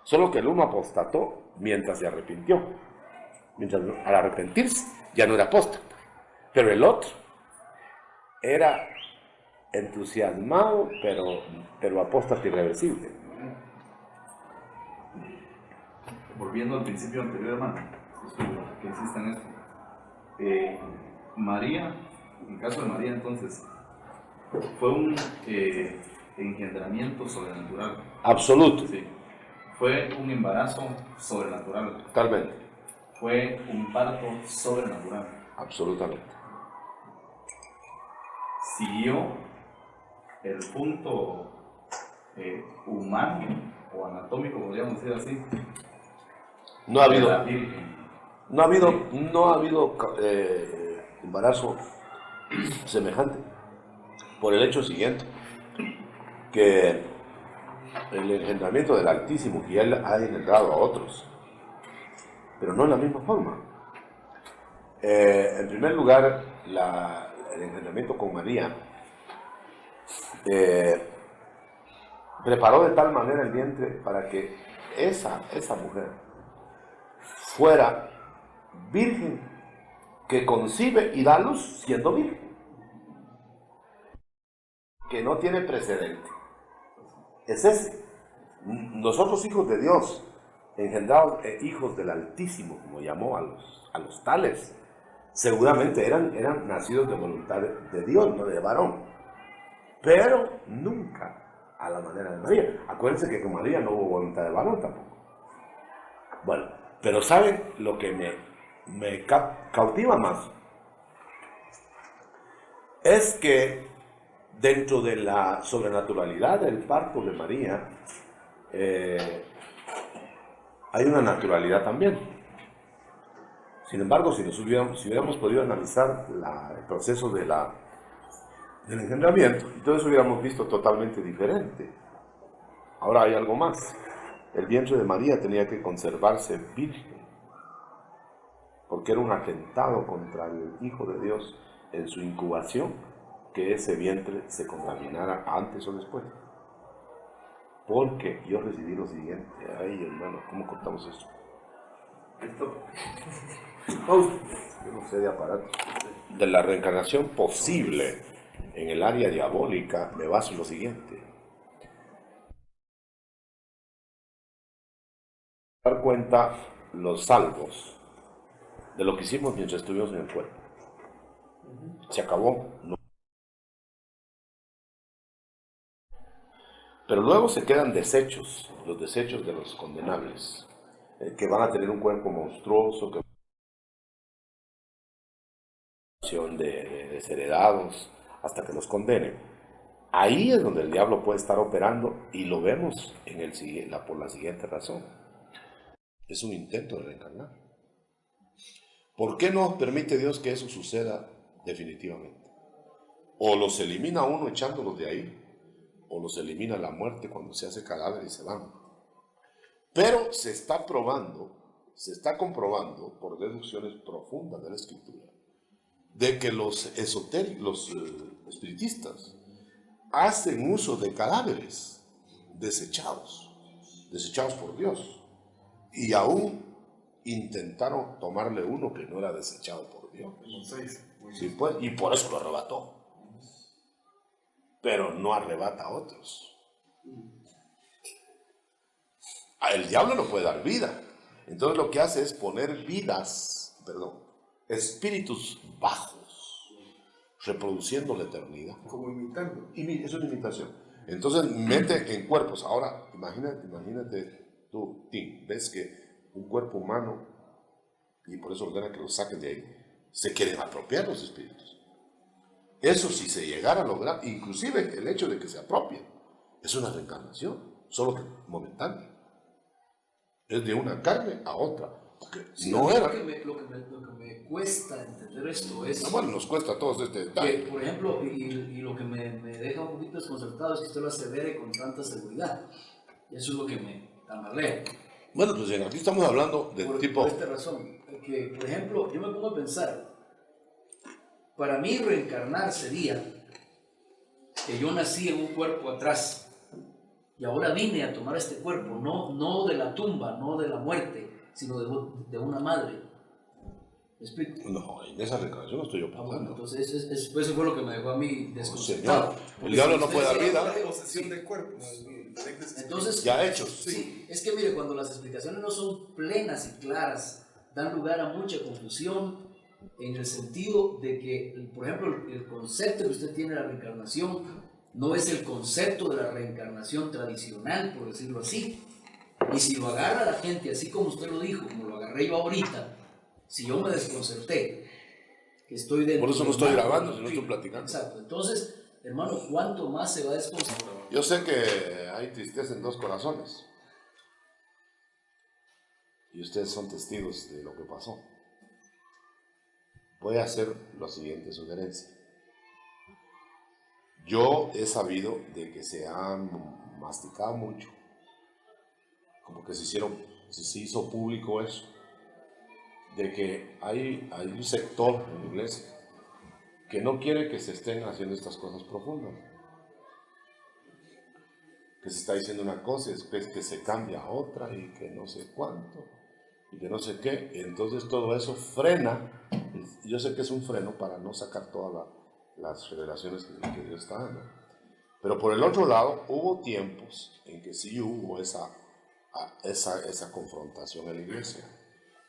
S1: Solo que el uno apostató mientras se arrepintió. Mientras al arrepentirse ya no era apóstata. Pero el otro era entusiasmado, pero apóstata irreversible.
S4: Volviendo al principio anterior, hermano, que exista en esto. María, en el caso de María, entonces, fue un engendramiento sobrenatural.
S1: Absoluto.
S4: Sí. Fue un embarazo sobrenatural.
S1: Totalmente.
S4: Fue un parto sobrenatural.
S1: Absolutamente.
S4: Siguió el punto humano o anatómico, podríamos decir así.
S1: No ha habido.
S4: De la Virgen.
S1: No ha habido embarazo semejante, por el hecho siguiente, que el engendramiento del Altísimo, que Él ha engendrado a otros, pero no en la misma forma. En primer lugar, el engendramiento con María preparó de tal manera el vientre para que esa mujer fuera virgen, que concibe y da a luz siendo virgen, que no tiene precedente. Es ese. Nosotros, hijos de Dios, engendrados hijos del Altísimo, como llamó a los tales, seguramente eran nacidos de voluntad de Dios, no de varón, pero nunca a la manera de María. Acuérdense que con María no hubo voluntad de varón tampoco. Bueno, pero ¿saben lo que me cautiva más? Es que dentro de la sobrenaturalidad del parto de María hay una naturalidad también. Sin embargo, si hubiéramos podido analizar el proceso del engendramiento, entonces hubiéramos visto totalmente diferente. Ahora hay algo más. El vientre de María tenía que conservarse virgen, porque era un atentado contra el Hijo de Dios en su incubación, que ese vientre se contaminara antes o después. Porque yo recibí lo siguiente. Ay, hermano, ¿cómo contamos eso? Yo no sé de aparato. De la reencarnación posible en el área diabólica, me baso en lo siguiente. Dar cuenta los salvos de lo que hicimos mientras estuvimos en el cuerpo. Se acabó. No. Pero luego se quedan desechos, los desechos de los condenables, que van a tener un cuerpo monstruoso, que de desheredados, hasta que los condenen. Ahí es donde el diablo puede estar operando, y lo vemos por la siguiente razón. Es un intento de reencarnar. ¿Por qué no permite Dios que eso suceda definitivamente? O los elimina uno echándolos de ahí, o los elimina la muerte cuando se hace cadáver y se van. Pero se está comprobando por deducciones profundas de la Escritura, de que los esotéricos, los espiritistas, hacen uso de cadáveres desechados por Dios, y aún intentaron tomarle uno que no era desechado por Dios. Sí, pues, y por eso lo arrebató. Pero no arrebata a otros. El diablo no puede dar vida. Entonces lo que hace es poner espíritus bajos, reproduciendo la eternidad.
S2: Como imitando.
S1: Es una imitación. Entonces mete en cuerpos. Ahora, imagínate tú, Tim, ves que un cuerpo humano y por eso ordena que los saquen de ahí, se quieren apropiar los espíritus. Eso si se llegara a lograr, inclusive el hecho de que se apropien, es una reencarnación, solo que momentánea. Es de una carne a otra.
S10: Sí,
S1: No era.
S10: Lo que me cuesta entender esto es
S1: No, bueno, nos cuesta a todos este detalle.
S10: que, por ejemplo, y lo que me deja un poquito desconcertado es que usted lo asevere con tanta seguridad. Y eso es lo que me tambalea.
S1: Bueno, pues aquí estamos hablando de tipo...
S10: Por esta razón, que, por ejemplo, yo me pongo a pensar, para mí reencarnar sería que yo nací en un cuerpo atrás y ahora vine a tomar este cuerpo, no de la tumba, no de la muerte, sino de una madre. ¿Me explico?
S1: No, en esa reencarnación no estoy yo
S10: Bueno,
S1: pensando.
S10: entonces eso fue lo que me dejó a mí desconcertado.
S1: Señor, el diablo no puede dar vida.
S2: Posesión de cuerpos.
S10: Entonces,
S1: Ya hechos.
S10: Sí, es que mire, cuando las explicaciones no son plenas y claras, dan lugar a mucha confusión en el sentido de que, por ejemplo, el concepto que usted tiene de la reencarnación no es el concepto de la reencarnación tradicional, por decirlo así. Y si lo agarra la gente así como usted lo dijo, como lo agarré yo ahorita, si yo me desconcerté, que estoy dentro...
S1: Por eso no estoy grabando, si no estoy platicando.
S10: Exacto. Entonces, hermano, ¿cuánto más se va a desconcertar?
S1: Yo sé que hay tristeza en dos corazones. Y ustedes son testigos de lo que pasó. Voy a hacer la siguiente sugerencia. Yo he sabido de que se han masticado mucho, como que se hizo público eso, de que hay un sector en la iglesia que no quiere que se estén haciendo estas cosas profundas, que se está diciendo una cosa y después que se cambia a otra y que no sé cuánto y que no sé qué, y entonces todo eso frena. Yo sé que es un freno para no sacar todas las revelaciones que Dios está dando, pero por el otro lado hubo tiempos en que sí hubo esa confrontación en la iglesia.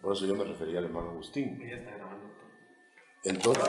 S1: Por eso yo me refería al hermano Agustín. Entonces,